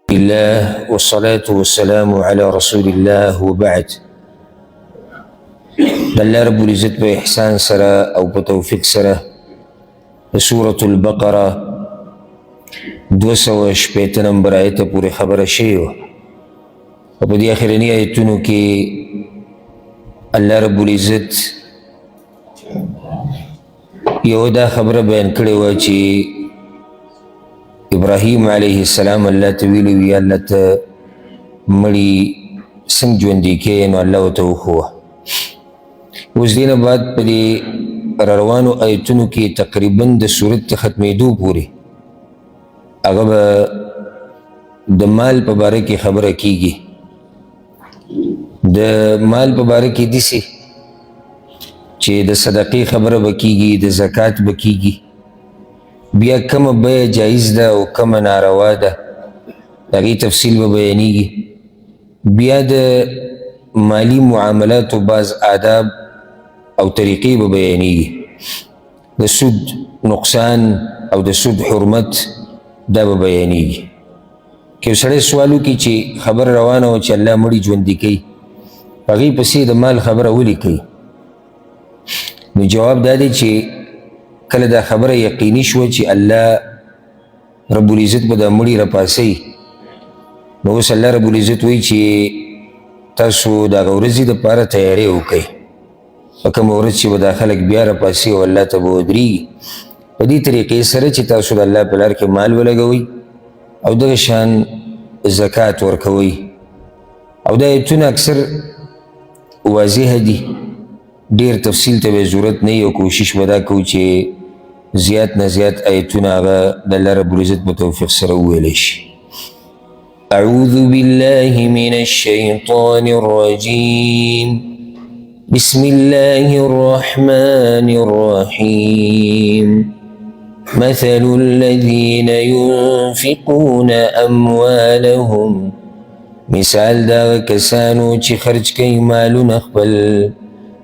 الله والصلاة والسلام على رسول الله وبعد. الله رب العزت بإحسان سرا أو بتوفيق سرا سورة البقرة 256 نمبر آیت پورې خبره شوې وه او په دې اخرني آیتونو کې الله رب العزت یو دا خبره بیان کړې وه چې ابراهیم علیه السلام الله ته ویلي وي الله ته مړي څنګه ژوندي کړې نو الله ورته وښوه. اوس دې نه بعد په دې راروانو آیتونو کې تقریبا د صورت ختمېدو پورې هغه به د مال په باره کې خبره کیږي. د مال په باره کې داسې چې د صدقې خبره به کیږي، د زکات به کیږي، بیا کومه بیه جایز ده او کومه ناروا ده د هغې تفصیل به بیانیږي. بیا د مالی معاملاتو بعض آداب او طریقې به بیانیږي، د سود نقصان او د سود حرمت دا به بیانیږي. که یو سړی سوال وکړي چې خبره روانه وه چې الله مړي ژوندي کوي، په هغې پسې د مال خبره ولې کوي؟ نو جواب دا دی چې کله دا خبره یقیني شوه چې الله رب العزت به دا مړي راپاسوي، نو اوس الله رب العزت وایي چې تاسو د هغه ورځې دپاره تیاری وکئ، په کومه ورځ چې به دا خلک بیا راپاسي او الله ته به ودرېږي. په دې طریقې سره چې تاسو د الله په لار کې مال ولګوئ او دغه شان زکات ورکوئ. او دا ایتونه اکثر واضح دي، ډېر تفصیل ته به ضرورت نه وي او کوشش به دا کوو چې زیات نه زیات آیتونه هغه د الله رب العزت په توفیق سره وویلی شي. اعوذ بالله من الشیطان الرجیم بسم الله الرحمن الرحیم مثل الذين ينفقون اموالهم مثال دا کسانو چې خرج کوي مالونه خپل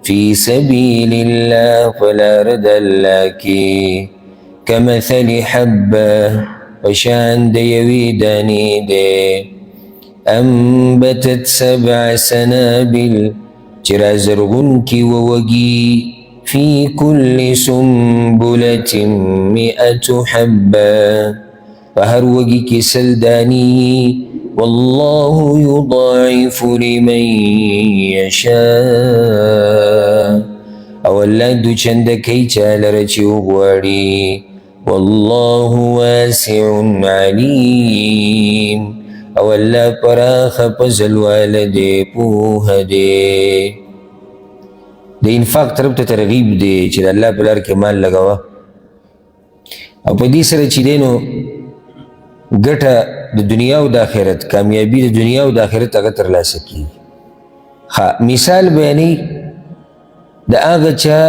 فی سبیل الله فلار د الله کې کمثل حبه پشان د یوې دانې دی انبتت 7 سنابل چې رازرغونکي ووږي فی کل سنبلة 100 حبه په هر وږي کې 100 دانې والله يضاعف لمن يشاء او الله دو چند کوي چاله لره چې وغواړي والله واسع علیم او الله پراخه په زلواله دی پوهه دی. د انفاق طرف ته ترغیب دی چې د الله په لار کې مال لګوه او په دې سره چې دی نو ګټه د دنیا او د آخرت، کامیابی د دنیا او د آخرت هغه ترلاسه کیږي. مثال بیانوي د هغه چا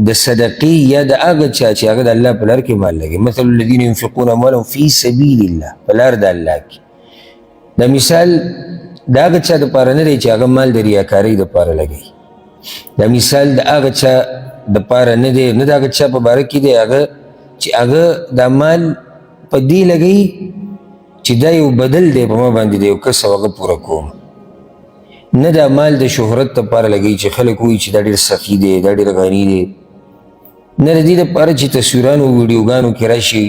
د صدقې یا د هغه چا چې هغه د الله په لار کې مال لګوي. مثل الذین ينفقون اموالهم فی سبیل الله، په لار د الله کې. دا مثال د هغه چا دپاره نه دی چې هغه مال د ریاکارۍ دپاره لګوي. دا مثال د هغه چا دپاره نه دی، نه د هغه چا په باره کې دی هغه چې هغه دا مال په دې لګوي چې دا یو بدل دی په ما باندې د یو کس او هغه پوره کوم. نه دا مال د شهرت دپاره لګوي چې خلک وایي چې دا ډېر سخي دی، دا ډېر غني دی. نه د دې دپاره چې تصویرانو ویډیوګانو کې راشي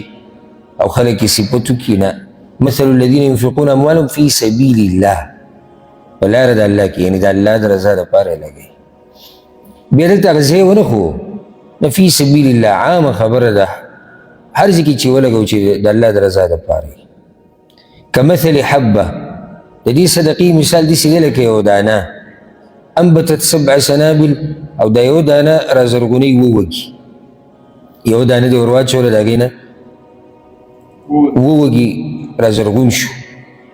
او خلک یې صفت وکړي. نه، مثل الذین ينفقون اموالهم فی سبیل الله، په لاره د الله کې، یعنې د الله د رضا دپاره یې لګوي. بیا دلته هغه ځای ونه ښو، نه فی سبیل الله عامه خبره ده، هر ځای کې چې ولګو چې د الله د رضا دپاره. کمثل حبه، د دې صدقې مثال داسې دی لکه یو دانه انبتت 7 سنابل او دا یو دانه رازرغونۍ ووږي. یو دانه دې ور واچوله د هغې نه ووږي رازرغون شو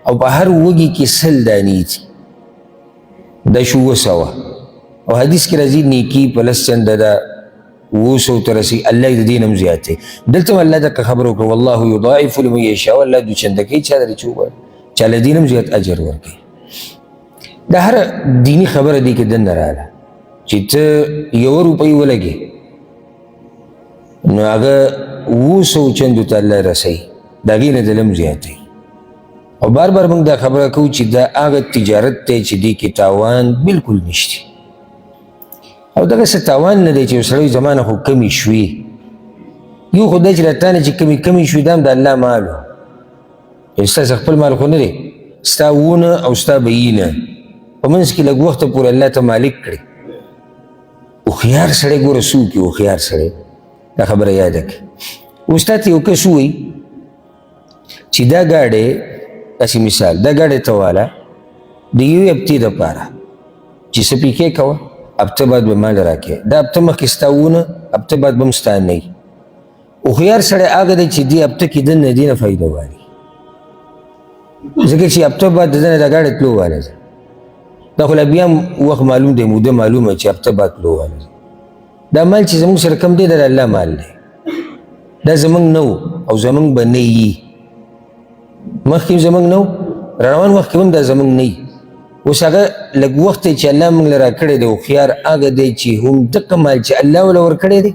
او په هر وږي کې 100 دانې دي، دا شو 200. او حدیث کې راځي نیکي په 10 چنده ده 200 ته رسي، الله یې د دې نه هم زیات دی. دلته هم الله دغه خبره وکړه والله یضاعف لمن یشاء، الله دو چنده کوي چا لري چې وغواړي، چا له دې نه هم زیات اجر ورکوي. دا هره دیني خبره دې کې دننه راغله چې ته 1 روپۍ ولګې نو هغه 200 چندو ته الله رسوي، د هغې نه د لم زیاتوي. او بار بار موږ دا خبره کوو چې دا هغه تجارت دی چې دې کې تاوان بالکل نشته او دغسې تاوان نه دی چې یو سړی زما نه خو کمې شوې یو خو دی چې له تا نه چې کمې شوې دا هم د الله مال و یعنې ستاسې خپل مال خو نه دی ستا وونه او ستا بیینه په منځ کې لږ وخته پورې الله ته مالک کړي هوښیار سړی ګوره څه وکړي هوښیار سړی دا خبره یاده کړي اوس تا ته یو کس ووایي چې دا ګاډی داسې مثال دا ګاډی ته واله د یوې هفتې دپاره چې څه پیکې کوه هفته بعد به مال راکړې دا هفته مخکې ستا وونه هفته بعد به هم ستا نه وي هوښیار سړی هغه دی چې دې هفته کې ده نه دې نه فایده والي ځکه چې هفته بعد د ده نه دا ګاډی تلو والی ده دا خو لا بیا هم وخت معلوم دی موده معلومه چې هفته بعد تلو والی ده دا مال چې زموږ سره کم دی دا د الله مال دی دا زموږ نه او زموږ به نه یي مخکې هم زموږ نه روان وخت کې هم دا زموږ نه وي اوس هغه لږ وخت دی چې الله موږ له راکړی دی هوښیار هغه دی چې همدغه مال چې الله وله ورکړی دی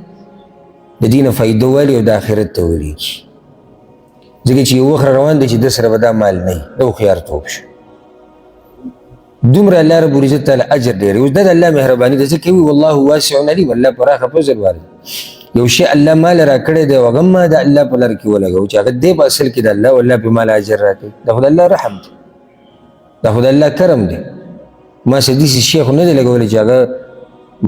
د دې نه فایده والي او د آخرت ته ولیږي ځکه چې یو وخت روان دی چې ده سره به دا مال نه وي د هوښیارتوب شو دومره الله رب العزت تعالی اجر ډېر اوس دا د الله مهرباني ده ځکه وي والله واسع علیم الله پراخه فضل وارد یو شی الله مال راکړی دی او هغه ما د الله په لار کې ولګوو چې هغه دی په اصل کې د الله والله پې مال اجر راکوي دا خو د الله رحم دی دا خو د الله کرم دی ما څه داسې شی خو نه دی لګولی چې هغه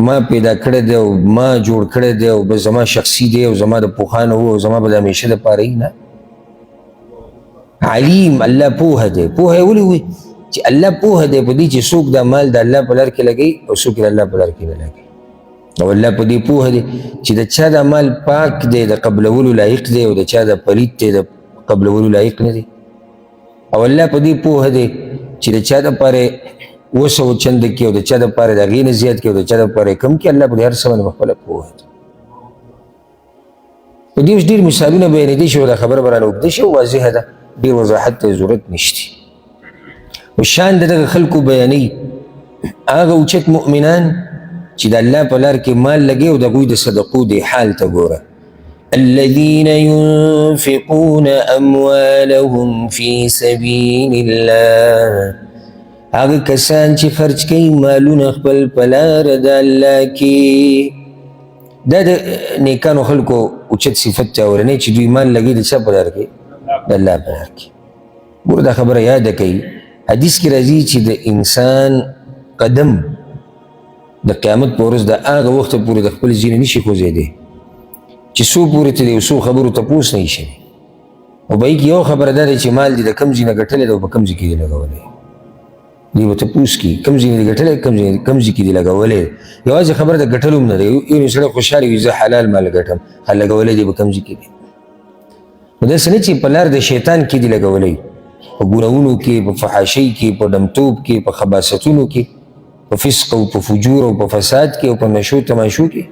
ما پیدا کړی دی او ما جوړ کړی دی او بس زما شخصي دی او زما د پوخانه و او زما به د همیشه دپاره وي نه علیم الله پوهه دی پوهه یې ولې وي چې الله پوهه دی په دې چې څوک دا مال د الله په لار کې لګوي او څوک د الله په لار کې نه لګوي او الله په دې پوهه دی چې د چا دا مال پاک دی د قبلولو لایق دی او د چا دا پلید دی د قبلولو لایق نه دی او الله په دې پوهه دی چې د چا دپاره 200 چنده کې او د چا دپاره د هغې نه زیات کې او د چا دپاره کم کې الله په دې هر څه باندې خپله پوهه دی په دې اوس ډېر مثالونه بیانېدی شي او دا خبره به رانه اوږده شي او واضحه ده ډېر وضاحت ته ضرورت نشته او شان د دغه خلکو بیانوي هغه اوچت مؤمنان چې د الله په لار کې مال لګي او د هغوی د صدقو دې حال ته ګوره الذين ينفقون أموالهم في سبيل الله هغه کسان چې خرج کوي مالونه خپل په لار د الله کې دا د نیکانو خلکو اوچت صفت ته اورنی چې دوی مال لګي د چا په لار کې د الله په لار کې ګوره دا خبره یاده کوي حدیث کې راځي چې د انسان قدم د قیامت په ورځ د هغه وخته پورې د خپل ځینې نشي خوځېدی چې څو پورې ته د یو څو خبرو تپوس نه شي او به یې یو خبره دا دی چې مال دې د کوم ځای نه ګټلی دی او په کوم ځای کې دې لګولی دوی به تپوس کړي کوم ځای نه دې ګټلی کوم ځای کې دې لګولی یوازې خبره د ګټلو هم نه دی یو سړی خوشحاله وي زه حلال مال ګټم لګولی دی په کوم ځای کې دی نو داسې نه چې په لار د شیطان کې دې لګولی په ګناهونو کې په فحاشۍ کې په ډمتوب کې په خباستونو کې په فسق او په فجور او په فساد کې او په نشو تماشو کې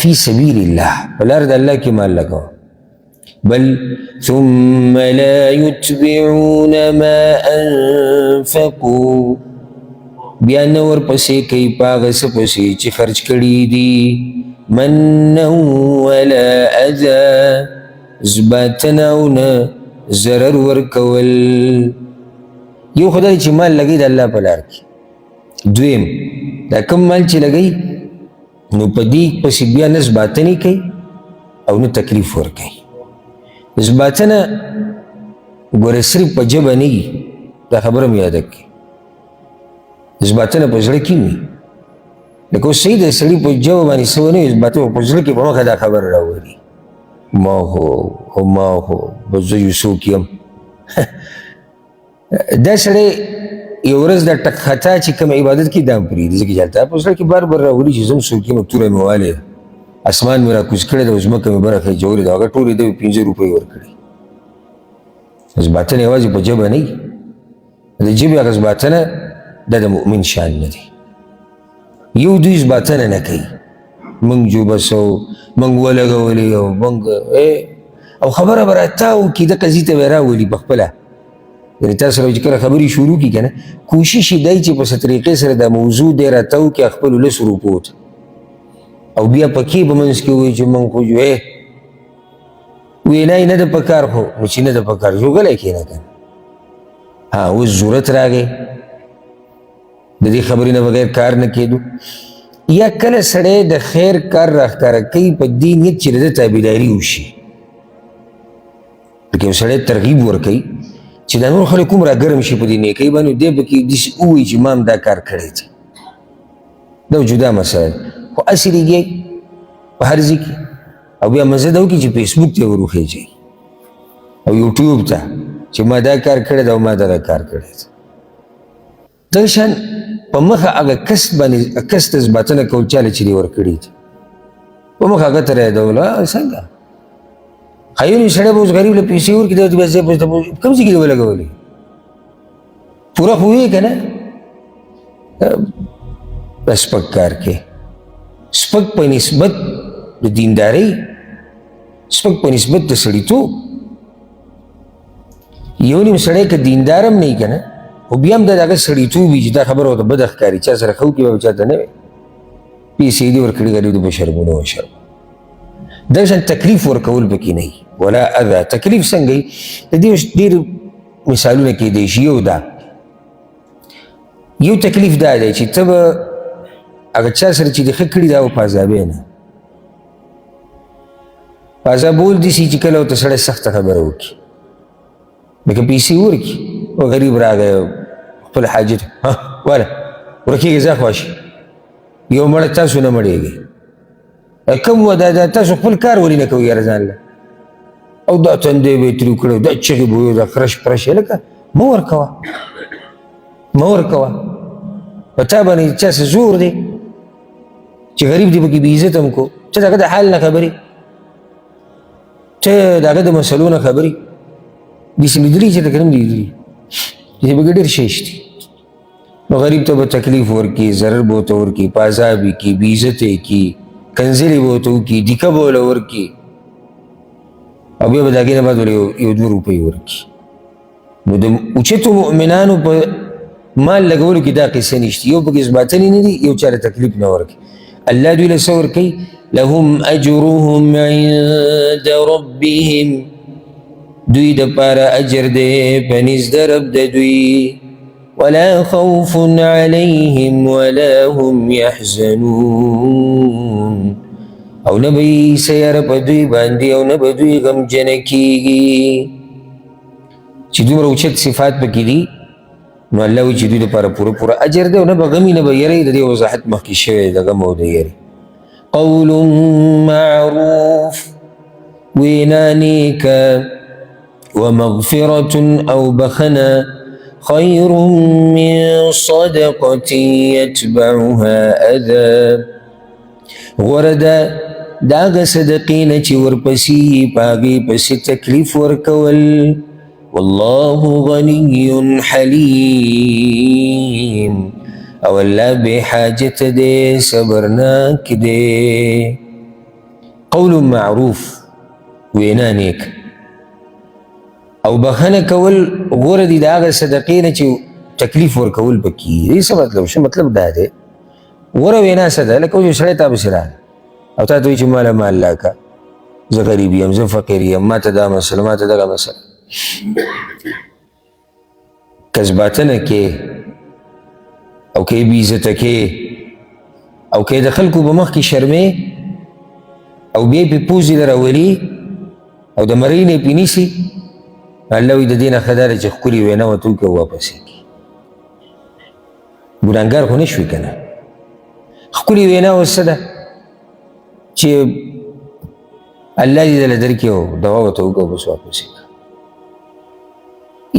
فی سبیل الله په لار د الله کې مال لګوه بل ثم لا يتبعون ما انفقوا بیا نه ورپسې کوي په هغه څه پسې چې خرج کړي دي منا ولا اذى زباتنه او نه ضرر ورکول یو خدای چې مال لګي د الله په لار کې دویم دا کوم مال چې لګي نو په دې پسې بیا نه زباتنې کوي او نه تکلیف ورکوي زباتنه ګوره صرف په ژبه نه وي دا خبره مې یاده کړي زباتنه په زړه کې وي لکه اوس صحیح د سړي په ژبه باندې څه ونه وي زباتنه په زړه کې په مخه دا خبره راولي ما هو به زه یو څوک یم دا سړی یو ورځ دا ټک خطا چې کوم عبادت کې دا هم پرېږدي ځکه چې هلته په زړه کې بار بار راولي چې زه هم څوک یم توره مې والې ده اسمان مې راکوز کړی ده او ځمکه مې برخه اچولې ده هغه ټولې ده 15 روپۍ ورکړي زباتنه یوازې په ژبه نه وي د ژبې هغه زباتنه دا د مؤمن شان نه دی یو دوی زباتنه نه کوي موږ جو بس او موږ ولګولې او موږ او خبره به راتاو کي دغه ځای ته به راولي په خپله یعنې تاسو سره چې کله خبرې شروع کړي که نه کوشش یې دی چې په څه طریقې سره دا موضوع دی راتاو کي خپلو 10 روپو ته او بیا پکې به منځ کې ووایي چې موږ خو جو وینا یې نه ده په کار خو نو چې نه ده په کار ژوګلی کښېنه که نه ها اوس ضرورت راغی د دې خبرې نه بغیر کار نه کېدو یا کله سړی د خیر کار راښکاره کوي په دې نیت چې د ده تابعداري وشي لکه یو سړی ترغیب ورکوي چې دا نور خلک هم راګرم شي په دې نیکۍ باندې دی پکې داسې ووایي چې ما هم دا کار کړی دی دا جدا مسله ده خو هسې لګي په هر ځای کې او بیا مزه دا وکړي چې فیسبوک ته ور وخېږي او یوټیوب ته چې ما دا کار کړی دی او ما دا کار کړی دی دغه شان په مخه هغه کس باندې کس ته اثباتونه کول چاله چې دې ورکړي دي په مخه هغه ته رایادول څنګه ښه یو سړی به اوس غریب له پیسې ورکړي دی بیا ځای کوم ځای کې دې ولګولې پوره خو ویې که نه سپک کار کې سپک په نسبت د دیندارۍ سپک په نسبت د سړیتوب یو نیم سړی که دیندار هم نه وي که نه خو بیا هم د هغه سړیتوب وي چې دا خبره ورته بده ښکاري چا سره ښه وکړي به چاته نه وي پیسې دې ورکړي غریب د بشرمونه وشرم دغه شان تکلیف ورکول پکې نه وي ولا اذى تکلیف څنګه وي د دې ډېر مثالونه کېدی شي یو دا یو تکلیف دا دی چې ته به هغه چا سره چې دې ښه کړي دا به په عذابې نه په عذابول داسې چې کله ورته سړی سخته خبره وکړي لکه پیسې ورکړي او غریب راغی خپل حاجت واله ورکېږي ځه خواشي یو مړه تاسو نه مړېږي کوم و دا تاسو خپل کار ولې نه کوئ یاره ځان له او دا تندی به یې ترې کړی دا چغې به ویو دا خرش پرش یې لکه مه ورکوه مه ورکوه په تا باندې چا څه زور دی چې غریب دې پکې بې عزت هم کو ته د هغه د حال نه خبرې ته د هغه د مسلو نه خبرې داسې لیدلي چې ته که نه هم لیدلي چې پکې ډېر شی شته نو غریب ته به تکلیف ورکړي ضرر به ورته ورکړي په عذاب یې کړي بې عزت یې کړي کنځلې به ورته وکړي دیکه به وله ورکړي او بیا به د هغې نه بعد وله یو 2 روپۍ ورکړي نو د اوچتو مؤمنانو په مال لګولو کې دا قصه نشته یو پکې اثباتنې نه دي یو چاله تکلیف نه ورکړي الله دوی له څه ورکوي لهم اجرهم عند ربهم دوی دپاره اجر دی په نزد د رب د دوی ولا خوف عليهم ولا هم يحزنون او نه به یې څه یاره په دوی باندې او نه به دوی غمجنه کېږي چې دومره اوچت صفات پکې دي نو الله وایي چې دوی دپاره پوره پوره اجر دی او نه به غمي نه به یری د دې وضاحت مخکې شوی د غم او د یری قول معروف وینا نیکه ومغفرة أو بخنا خير من صدقة يتبعها أذى غوردا داغ صدقين چه ورپسی پاگی پسی تکلیف ورکول والله غني حليم او الله بحاجت دے صبرناک دے قول معروف وینا نیک او بخنه کول غوره دي د هغه صدقې نه چې تکلیف ورکول پکې دې څه مطلب څه مطلب دا دی غوره وینا څه ده لکه یو سړی تا پسې راغی او تا ته وایي چې ماله مال راکړه زه غریب یم زه فقیر یم ما ته دا مسله ما ته دغه مسله کذباتنه کې او کې بې عزته کې او کې د خلکو په مخ کې شرمې او بیا یې پې پوزې له راولي او د مرۍ نه یې پې نیسي الله وی د دې نه ښه دا ده چې ښکلې وینا ورته وکړي او واپس یې کړي ګناهګار خو نه شوي که نه ښکلې وینا اوس څه ده چې الله دې دله درکړي او دوا ورته وکړه او بس واپس یې کړه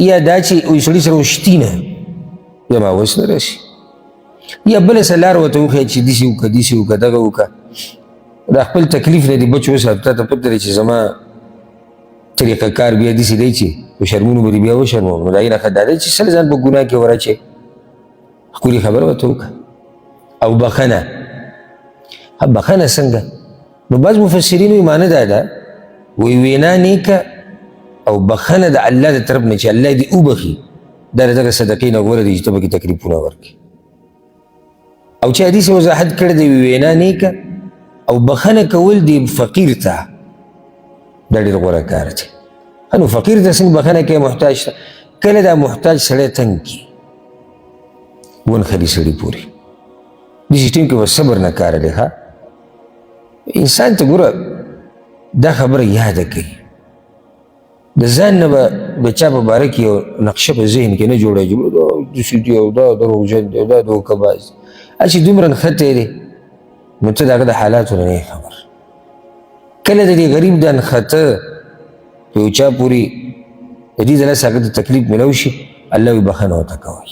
یا دا چې یو سړي سره وشتي نه زما وس نه راشي یا بله څه لار ورته وښیه چې داسې وکړه داسې وکړه دغه وکړه دا خپل تکلیف نه دې بچ وساته تا ته پته دی چې زما طریقه کار بیا داسې دی چې په شرمونو به دې بیا وشرموم نو د هغې نه ښه دا دی چې سل ځان په ګناه کې وراچې ښکلې خبره ورته وکړه او بخنه بخنه څنګه نو بعض مفسرین وایي معنی دا ده وایي وینا نیکه او بخنه د الله د طرف نه چې الله دې وبخي دا د دغه صدقې نه غوره دی چې ته پکې تکلیفونه ورکړي او چې حدیث وضاحت کړی دی وینا نیکه او بخنه کول دی فقیر ته دا ډېر غوره کار دی نو فقیر ته څنګه بخنه کوي محتاج ته کله دا محتاج سړی تنګ کي ونخلي سړي پورې داسې ټیم کې به صبر نه کار دی ښه انسان ته ګوره دا خبره یاده کوي د ځان نه به چا په باره کې یو نقشه په ذهن کې نه جوړوي چې دا داسې دی او دا دروغجن دی او دا دوکهباز دی هسې دومره نښتی دی نو ته د هغه د حالاتو نه نه خبر کله د دې غریب دا نښته په یو چا پورې د دې د لاسه هغه د تکلیف میلاو شي الله وي بخښنه ورته کوئ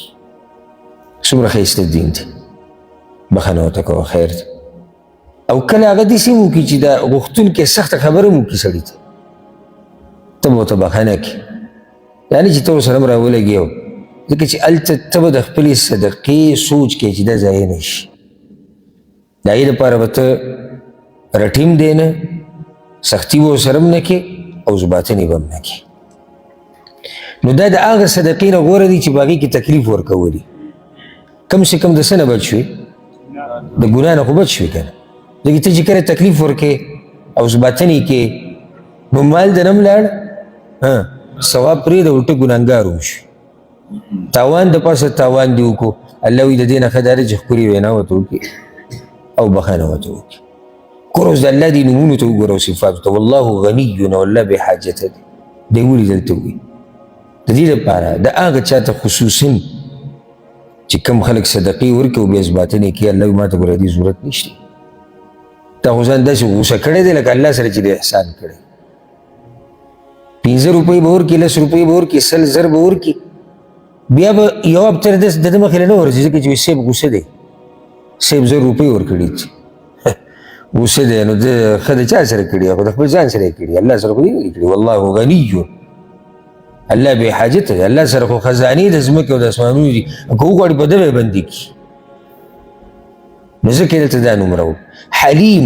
څومره ښایسته دین دی بخښنه ورته کوه خیر دی او کله هغه داسې هم وکړي چې دا غوښتونکی سخته خبره هم وکړي سړي ته ته به ورته بخښنه کړي دا نه چې ته ورسره هم راولګې او ځکه چې هلته ته به د خپلې صدقې سوچ کوې چې دا ضایع نه شي د هغې لپاره به ته رټیم دی نه سختي به ورسره هم نه کوې او زباطنې به هم نه کوې نو دا د هغه صدقې نه غوره دي چې په هغې کې تکلیف ورکولي کم سے کم د څه نه بچ شوې د ګناه نه خو بچ شوې که نه ځکه ته چې کله تکلیف ورکې او زباطنې کې نو مال د نه لاړ ثواب پرېږده الټه ګناهګار وشو تاوان د پاسه تاوان دې وکړو الله وایي د دې نه ښه دا دی چې ښکلې وینا ورته وکړي او بخښنه ورته وکړي ګوره اوس د الله دې نومونو ته وګوره او صفاتو ته والله غني او الله بې حاجته دی دی ولې دلته وایي د دې لپاره د هغه چا ته خصوصا چې کم خلک صدقې ورکړي او بیا زباطنې کوي الله وایي ما ته ګوره دې ضرورت نشته تا خو ځان داسې غوسه کړی دی لکه الله سره چې دې احسان کړی 15 روپۍ به ورکړي 10 روپۍ به ورکړي 100 زر به ورکړي بیا به یو هفته د ده مخې له نه ورځي ځکه چې صاحب غوسه دی صاحب 1000 روپۍ ورکړي چې غوسه دی نو ده ښه د چا سره کړي خو د خپل ځان سره یې کړي الله سره خو دې نه کړي والله غني الله بې حاجته دی الله سره خو خزانې د ځمکې او د اسمانونو دي که وغواړي په ده به یې بندي کړي نو ځکه یې دلته دا نوم راوړ حلیم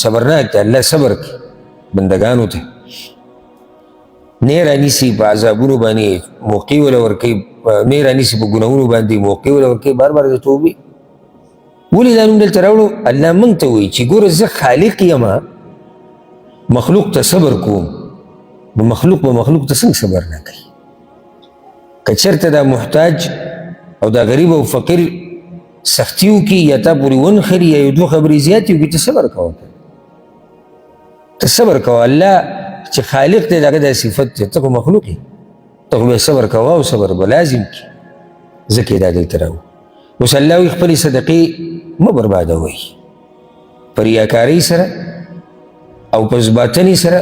صبرناک دی الله صبر کوي بندګانو ته نه رانیسي په عذابونو باندې موقع وله ورکوي نه رانیسي په ګناهونو باندې موقع وله ورکوي بار بار د توبې ولې دا نوم دلته راوړو الله موږ ته وایي چې ګوره زه خالق یم مخلوق ته صبر کوم نو مخلوق به مخلوق ته څنګه صبر نه کوي که چېرته دا محتاج او دا غریب او فقیر سختی وکړي یا تا پورې ونخلي یا یو دوه خبرې زیاتې وکړي ته صبر کوه ته صبر کوه الله چې خالق دی د هغه دا صفت دی ته خو مخلوق یې ته خو بیا صبر کوه او صبر به لازم کړي ځکه یې دا دلته راوړو اوس الله وایي خپلې صدقې مه بربادوئ په ریاکارۍ سره او په زباطنې سره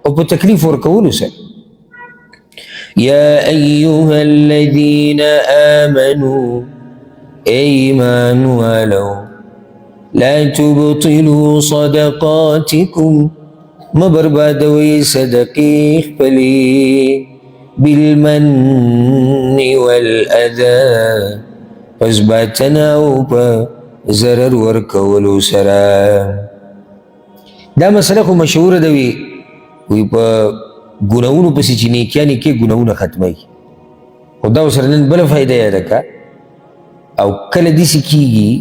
او په تکلیف ورکولو سره یا ایها الذین آمنوا ایمان والو لا تبطلوا صدقاتکم ما بربادوي صدقې خپلې بالمن والأذى پس باطنه او په ضرر ورکولو سره دا مسله خو مشهوره ده وي په ګناهونو پسې چې نیکیانې کې ګناهونه ختموي خو دا ورسره نن بله فایده یاده کړه او کله داسې کېږي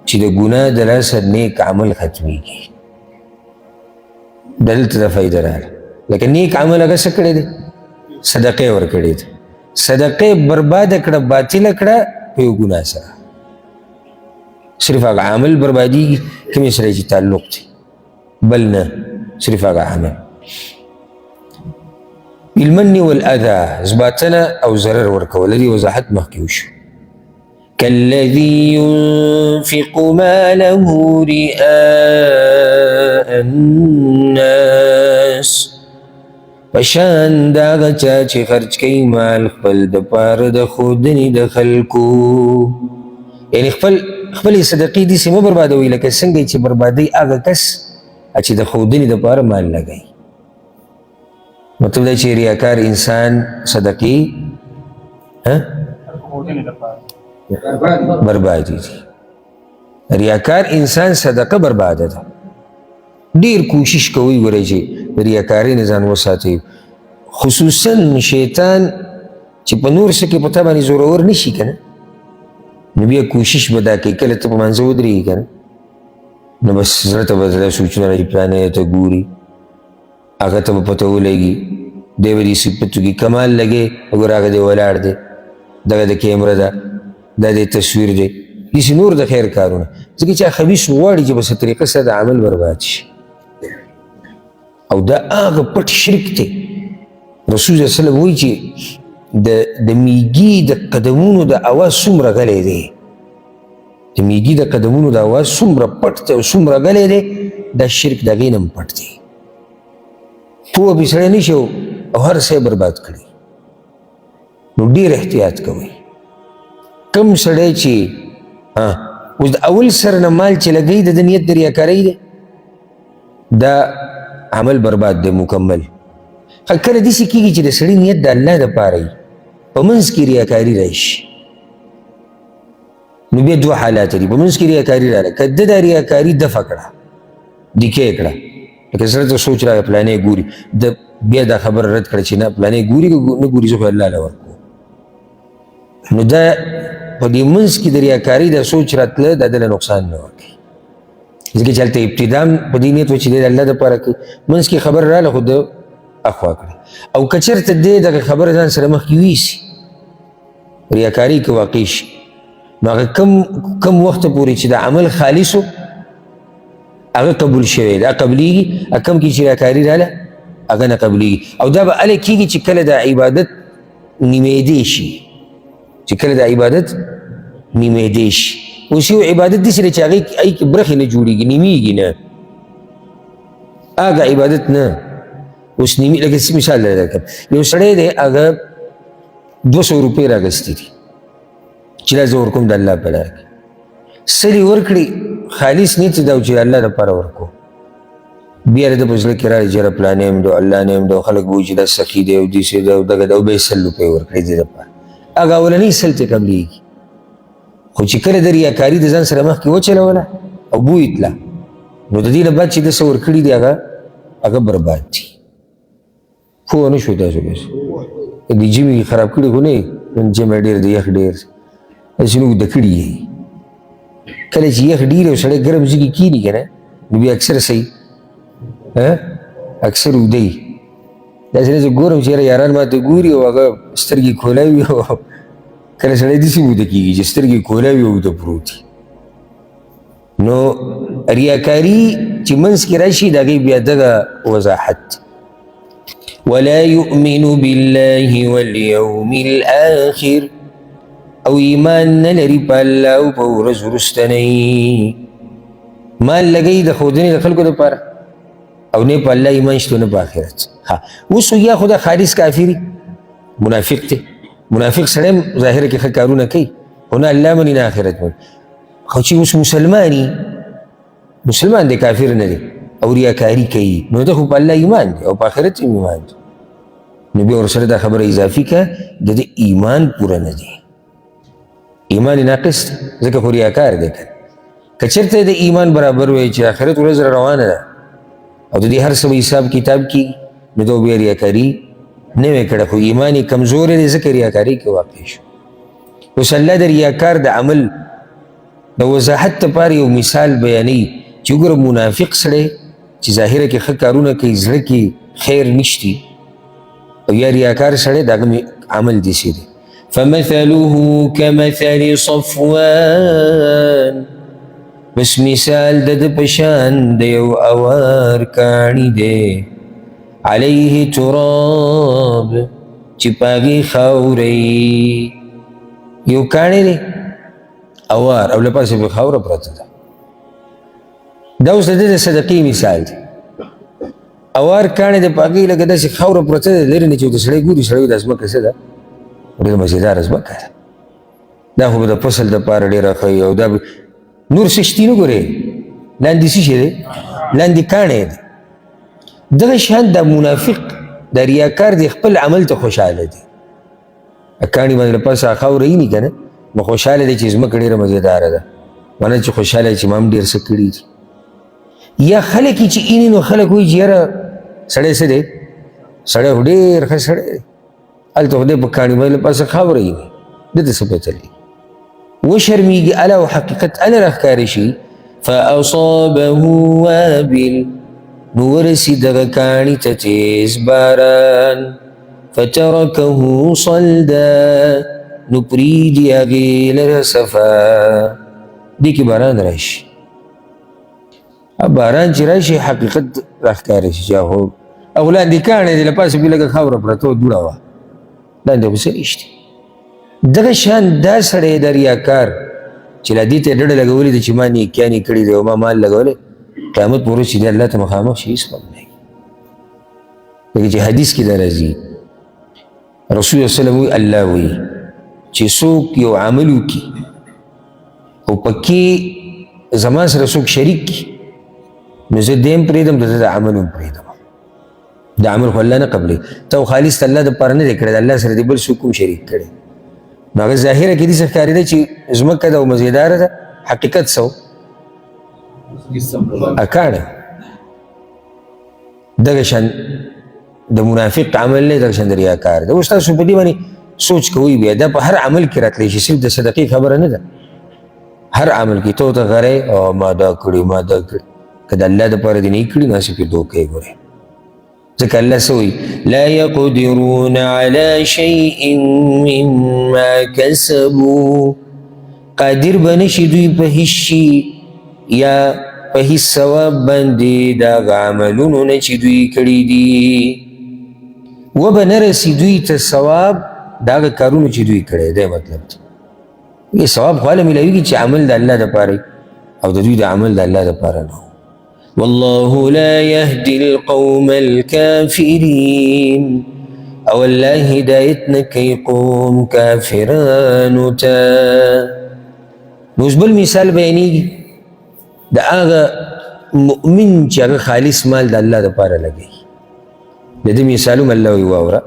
چې د ګناه د لاسه نیک عمل ختمیږي دلته دا فایده راغله لکه نیک عمل هغه څه کړی دی صدقې ورکړې ده صدقې برباده کړه باطله کړه په یو ګناه سره صرف هغه عمل بربادېږي کومې سره چې تعلق دی بل نه صرف هغه عمل بالمن والأذى زباطنه او ضرر ورکول دې وضاحت مخکې وشو كالذي ينفق ماله رئاء الناس پشان دا غچا چې خرج کوي مال خپل د پاره د ښودنې د خلکو یعنی خپلې صدقې داسې مه بربادوي لکه څنګه چې بربادوي هغه کس چې د ښودنې د پاره مال لګوي مطلب دا چې ریاکار انسان صدقې بربادي دي ریاکار انسان صدقه برباده ده ډیر کوشش کوي ګورئ چې د ریاکارۍ نه ځان وساتئ خصوصا شیطان چې په نور څه کې په تا باندې زورور نه شي که نه نو بیا کوشش به دا کوي کله ته په منځه ودرېږي که نه نو بس زړه ته به دا سوچونه راځي پلانی ته ګوري هغه ته به پته ولګي دی به دې صفتو کې کمال لګې وګوره هغه دی ولاړ دی دغه د کیمره ده دا د تصویر دی داسې نور د خیر کارونه ځکه چې خبیث غواړي چې په څه طریقه سره د عمل برباد شي او دا هغه پټ شرک دی رسول صلی الله علیه وسلم وایي چې د میږي د قدمونو د اواز څومره غلی دی د میږي د قدمونو د اواز څومره پټ دی او څومره غلی دی دا شرک د هغې نه هم پټ دی پوه پې سړی نه شي او هر څه برباد کړي نو ډېر احتیاط کوئ کم سړی چې اوس د اول سر نه مال چې لګوي د نیت د ریاکارۍ دی دا عمل برباد دی مکمل کله داسې کېږي چې د سړي نیت د الله دپاره وي په منځ کې ریاکاري راشي نو بیا دوه حالات دي په منځ کې ریاکاري راغله که ده دا ریاکاري دفع کړه دیکې یې کړه لکه زړه ته سوچ راغی پلانې ګوري د بیا دا خبره رد کړه چې نه پلانې ګوري که نه ګوري زه خو الله له ورکوم نو دا په دې منځ کې د ریاکاري دا سوچ راتله دا دله نقصان نه ورکوي ځکه چې هلته ابتدا په دې نیت و چې دی د الله دپاره کوي منځ کې خبره راغله خو د اخوا کړه او که چېرته دی دغه خبره ځان سره مخکې ویسي ریاکاري که واقع شي نو هغه کم وخته پورې چې د عمل خالص و هغه قبول شوی دا قبلیږي کم کې چې ریاکاري راغله هغه نه قبلیږي او دا به هله کېږي چې کله د عبادت نیمېدی شي چې کله د عبادت نیمېدی شي اوس یو عبادت داسې دی چې هغې کې برخې نه جوړېږي نیمېږي نه هغه عبادت نه اوس نیمې لکه مثال درکړم یو سړی دی هغه 200 روپۍ رااخیستې دي چې دا زه ورکوم د الله په لاره کې سل یې ورکړي خالص نیت دا و چې د الله دپاره ورکو بیا د ده په زړه کې راغی چې یاره پلانی هم دی او الله نه هم دی او خلک به وایي چې دا سخي دی او داسې دی او دغه دی او بیا یې 100 روپۍ ورکړې دې دپاره هغه اولنۍ 100 ته قبلېږي خو چې کله د ریاکاري د ځان سره مخکې وچلوله او بوی تله نو د دې نه بعد چې ده څه ورکړي دي هغه برباد دي پوه نه شوئ تاسو بس د ژمي خراب کړي خو نه نن ژمی ډېر د یخ ډېر داسې نو اوږده کړي یې کله چې یخ ډېر او سړی ګرم ځای کې کښېني که نه نو بیا اکثر صحیح اکثر اوږده وي داسې نه زه ګورم چې یاره یاران ما ته ګوري او هغه سترګې کولی وي او کله سړی داسې اوږده کېږي چې سترګې کولی وي او اوږده پروت وي نو ریاکاري چې منځ کې راشي د هغې بیا دغه وضاحت ولا يؤمن بالله واليوم الآخر او ایمان نه لري په الله او په ورځ وروستنۍ مال لګوي د ښودنې د خلکو دپاره او نه په الله ایمان شته نه په آخرت اوس یا خو دا خالص کافري منافق دی منافق سړی هم ظاهره کې ښه کارونه کوي خو نه الله مني نه آخرت مني خو چې اوس مسلمان دی کافر نه دی او ریاکاري کوي نو ده خو په الله ایمان دی او په آخرت هم ایمان دی نو بیا ورسره دا خبره اضافي که د ده ایمان پوره نه دی ایمان ناقص دی ځکه خو ریاکار دی که چېرته د ایمان برابر وی چې آخرت ورځ را روانه ده او د دې هر څه به حساب کتاب کېږي نو ده بیا ریاکاري نه وی کړه خو ایمان یې کمزوری دی ځکه ریاکاري کې واقع شو اوس الله د ریاکار د عمل د وضاحت دپاره یو مثال بیانوي چې وګوره منافق سړی چې ظاهره کې ښه کارونه کوي زړه کې خیر نشتی او یا ریاکار سړی د هغه عمل داسې دی فمثله كمثل صفوان بس مثال د ده په شان د یو اوار کاڼي دی علیه تراب چې په هغې خاورې یو کاڼی دی اوار او له پاسه پې خاوره پرته ده دا اوس د ده د صدقې مثال دی اوار کاڼی دی په هغې لکه داسې خاوره پرته ده لرې نه چې د سړی ګوري سړی دا ځمکه څه ده ډېره مزېداره ځمکه ده دا خو به د فصل دپاره ډېره ښه او دا نور څه شتي نه ګورې لاندې څه شی دی لاندې کاڼی دی دغه شان دا منافق دا ریاکار دی خپل عمل ته خوشحاله دی کاڼي باندې له پاسه خاوره ییني که نه نو خوشحاله دی چې ځمکه ډېره مزېداره ده مانه چې خوشحاله چې ما هم ډېر څه کړي دي یا خلک یې چې ایني نو خلک وایي چې یاره سړی څه دی سړی خو ډېر ښه سړی دی هلته خو دی په کاڼي باندې له پاسه خاوره ییني ده ته څه پته لګي وشرمېږي اله او حقیقت اله راښکاره شي فاصابه وابل نو ورسي دغه کاڼي ته تیز باران فتركه صلدا نو پریدی هغې لره صفا. دې کې باران راشي. باران چې راشي حقیقت راښکاره شي چې هغه لاندې کاڼی دی له پاسه پې لږه خاوره پرته وه دوړه وه لاندې خو څه نشته. دغه شان دا سړی د ریاکار چې لا دې ته یې ډډه لګولې ده چې ما نیکیانې کړي دی او ما مال لګولی قیامت په ورځ چې دی الله ته مخامخ شي هېڅ خوند نه لکه چې حدیث کې دا راځي رسول الله وسلم وی الله وی چې څوک یو عمل وکړي او پکې زما سره څوک شریک کړي نو زه دې هم پرېږدم د ده د عمل هم پرېږدم. د عمل خو الله نه قبلوي. ته خو خالص د الله دپاره نه دی کړی د الله سره دې بل څوک هم شریک کړی نو هغه ظاهره کې داسې ښکارېده چې ځمکه ده او مزېداره ده حقیقت څه و اکاڼه. دغه شان د منافق عمل نه دغه شان د ریاکار ده. اوس تاسو په دې باندې سوچ کوئ بیا دا په هر عمل کې راتلی شي صرف د صدقې خبره نه ده. هر عمل کې ته غری او ما دا کړي ما دا کړي که د الله دپاره دې نه کړي نو هسې پرې دوکه یې ګورئ. ځکه الله څه وایي لا یقدرون علی شیء مما کسبوا قادر به نشي دوی په هېڅ شي یا په هېڅ ثواب باندې د هغه عملونو نه چې دوی کړي دي وبه نه رسي دوی ته ثواب د هغه کارونو چې دوی کړی دی. مطلب دی ثواب خو هله میلاویږي چې عمل د الله دپاره او د دوی د عمل د الله دپاره نه. والله لا يهدي القوم الكافرين او الله هدایت نه کوي قوم کافرانو ته. نو اوس بل مثال بیانېږي د هغه مؤمن چې هغه خالص مال د الله دپاره لګوي. د دې مثالونه الله وایي واوره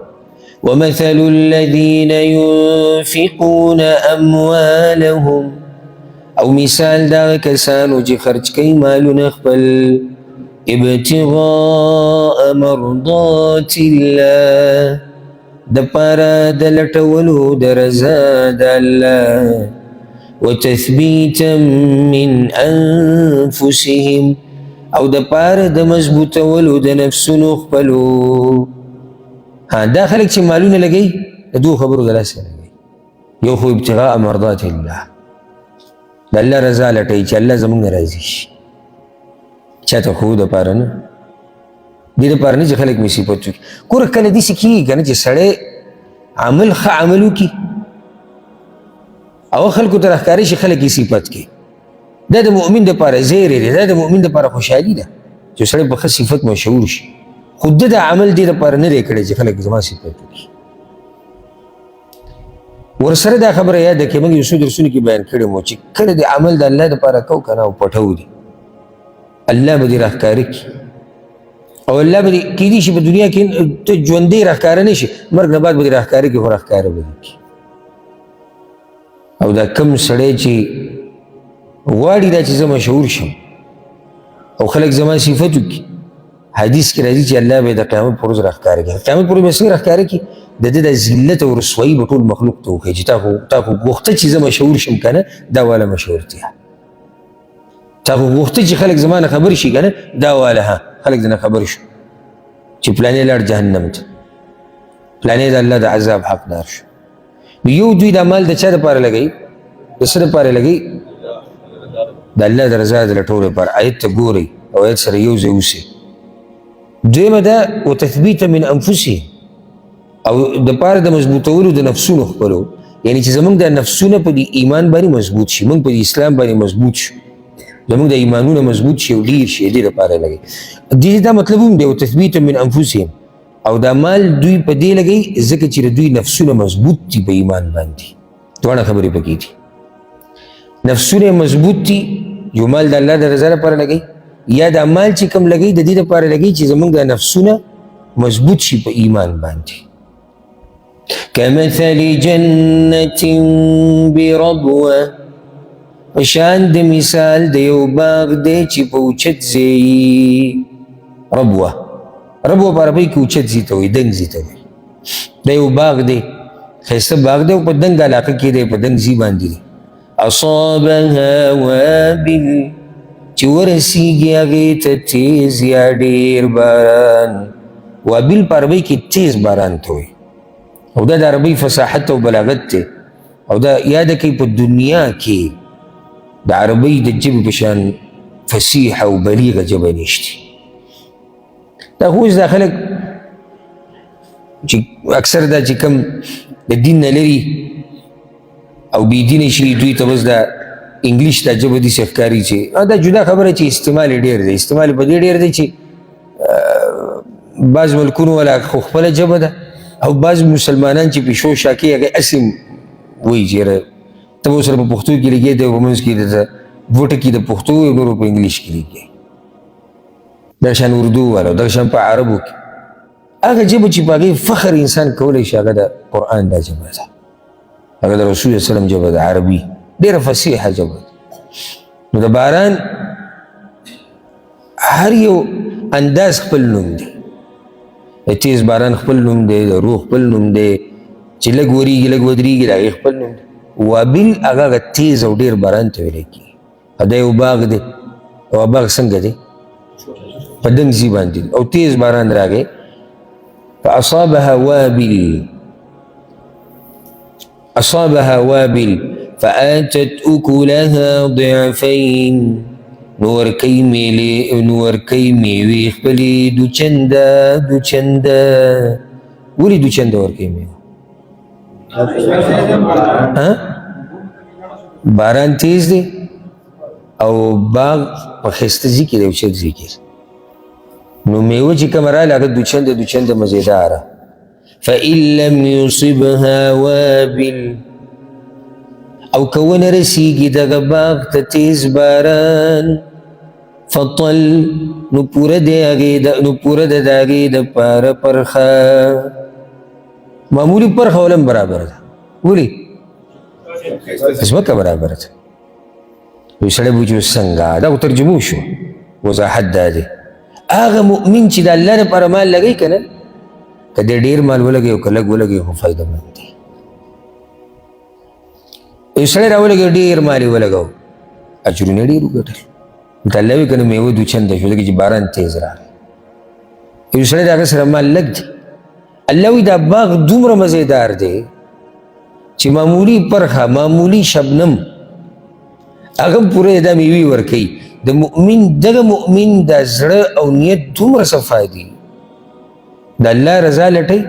ومثل الذين ينفقون أموالهم او مثال دا کسانو چې خرج کوي مالونه خپل ابتغاء مرضات الله د پاره د لټولو د رضا د الله وتثبیتا من انفسهم او د پاره د مضبوطولو د نفسونو خپلو. دا خلک چې مالونه لګوي د دوو خبرو د لاسه لګوي. یو خو ابتغاء مرضات الله د الله رضا لټوي چې الله زموږ نه راضي شي. چاته خو دپاره نه دې دپاره نه چې خلک مصیبت وکړي. ګوره کله داسې کېږي که نه چې سړی عمل ښه عمل وکړي او خلکو ته راښکاره شي خلک یې صفت کوي. دا د مؤمن دپاره زیری دی دا د مؤمن دپاره خوشحالي ده چې سړی په ښه صفت مشهور شي. خو ده د عمل دې دپاره نه دی کړی چې خلک زما صفت وکړي. ورسره دا خبره یاد ده کې موږ یو څو درسونو کې بیان کړی مو چې کله د عمل د الله دپاره کوو که نه او پټو دي الله به دې راښکاره کړي او الله به دې کیدای شي په دنیا کې ته ژوندی راښکاره نه شي مرګ نه بعد به دې راښکاره کړي خو راښکاره به دې کړي. او دا کم سړی چې غواړي دا چې زه مشهور شم او خلک زما صفت وکړي حدیث کې راځي چې الله به د قیامت پر ورځ راښکاره کړي. قیامت پر ورځ به څنګه راښکاره کړي د ده د ذلت او رسوایي به ټول مخلوق ته وښایي چې تا خو غوښته چې زه مشهور شم که نه دا واله مشهورتیا تا خو غوښته چې خلک زما نه خبر شي که نه دا واله ها خلک دې نه خبر شو چې پلانې لاړ جهنم ته پلانې د الله د عذاب حقدار شو. نو یو دوی دا مال د چا دپاره لګوي د څه دپاره لګوي د الله د رضا د لټولو لپاره. آیت ته ګورئ او آیت سره یو ځای اوسئ. دویمه ده وتثبیتا من انفسهم او د پاره د مضبوطولو د نفسونو خپلو یعنی چې زمونږ د نفسونه په دې ایمان باندې مضبوط شي موږ په دې اسلام باندې مضبوط شو زمونږ د ایمانونه مضبوط شي او ډېر شي دې دپاره لګوي. دې دا مطلب هم دی وتثبیتا من انفسهم او دا مال دوی په دې لګوي ځکه چې د دوی نفسونه مضبوط دي په ایمان باندې. دواړه خبرې پکې دي. نفسونه مضبوط دي یو مال د الله د رضا لپاره لګوي یا دا مال چې کوم لګوي د دې دپاره لګوي چې زمونږ د نفسونه مضبوط شي په ایمان باندې. كمثل جنة بربوة شان د مثال د یو باغ دی چې په اوچت ځای ربوه ربوه په عربۍ کې اوچت ځای ته وایي دنګ ځای ته وایي. دا یو باغ دی ښایسته باغ دی او په دنګ علاقه کې دی په دنګ ځای باندې دی. اصابها وابل چې ورسیږي هغې ته تیز یا ډېر باران. وابل په عربۍ کې تیز باران ته وایي او دا د عربي فصاحت او بلاغت دی او دا یاد کوي په دنیا کې د عربي د ژبې په شان فصیح او بلیغه ژبه نشته. دا خو اوس دا خلک چې اکثر دا چې کوم د دین نه لري او بې دینه شي دوی ته بس دا انګلیش دا ژبه داسې ښکاري چې دا جدا خبره چې استعمال یې ډېر دی. استعمال یې په دې ډېر دی چې بعض ملکونو والا خو خپله ژبه ده او بعض مسلمانان چې پیشو شاکي هغه اسې وایي چې یاره ته به ورسره په پښتو کې لیکې دی په منځ کې د دوه ټکي د پښتو وایي نورو په انګلیش کې لیکې دا شان اردو والا دا شان په عربو کې هغه ژبه چې په هغې فخر انسان کولی شي هغه د قرآن دا ژبه ده هغه د رسول الله وسلم ژبه ده عربي ډېره فصیحه ژبه ده. نو د باران هر یو انداز خپل نوم دی. د تیز باران خپل نوم دی، د روح خپل نوم دی، چې لږ ورېږي لږ ودرېږي د هغې خپل نوم دی. وابل هغه تیز او ډېر باران ته ویلی کېږي. دا یو باغ دی او باغ څنګه دی؟ په دنګزي باندې او تیز باران راغی فأصابها وابل فآتت أكلها ضعفين نور کوي میوې خپلې دوچنده ولې دوچنده ورکوي میوه؟ باران تیز دی او باغ په ښایسته ځای کې دی او چت ځای کې نو میوه چې کومه راغله هغه دوچنده مزیداره. فإن لم يصبها وابل او که ونه رسیږي دغه باغ ته تیز باران فطل نو پوره د هغې دپاره پرخه معمولي پرخه ولم برابر ده. ولې؟ ځمکه برابر ده. یو سړی به وچو څنګه دا خو ترجمه شو وضاحت دا دی هغه مؤمن چې د الله لپاره مال لګوي که نه که دی ډېر مال ولګوي او که لږ ولګوي خو فایده مند دی. یو سړی راولګوي ډېر مال یې ولګو اجرونه یې ډېر وګټل ورته الله وایي که نه میوه دوچنده شو ځکه چې باران تیز راغی. یو سړی د هغه سره مال لږ دی الله وایي دا باغ دومره مزیدار دی چې معمولي پرخه معمولي شبنم هغه هم پوره دا میوې ورکوي. دغه مؤمن د زړه او نیت دومره صفا دي د الله رضا لټوي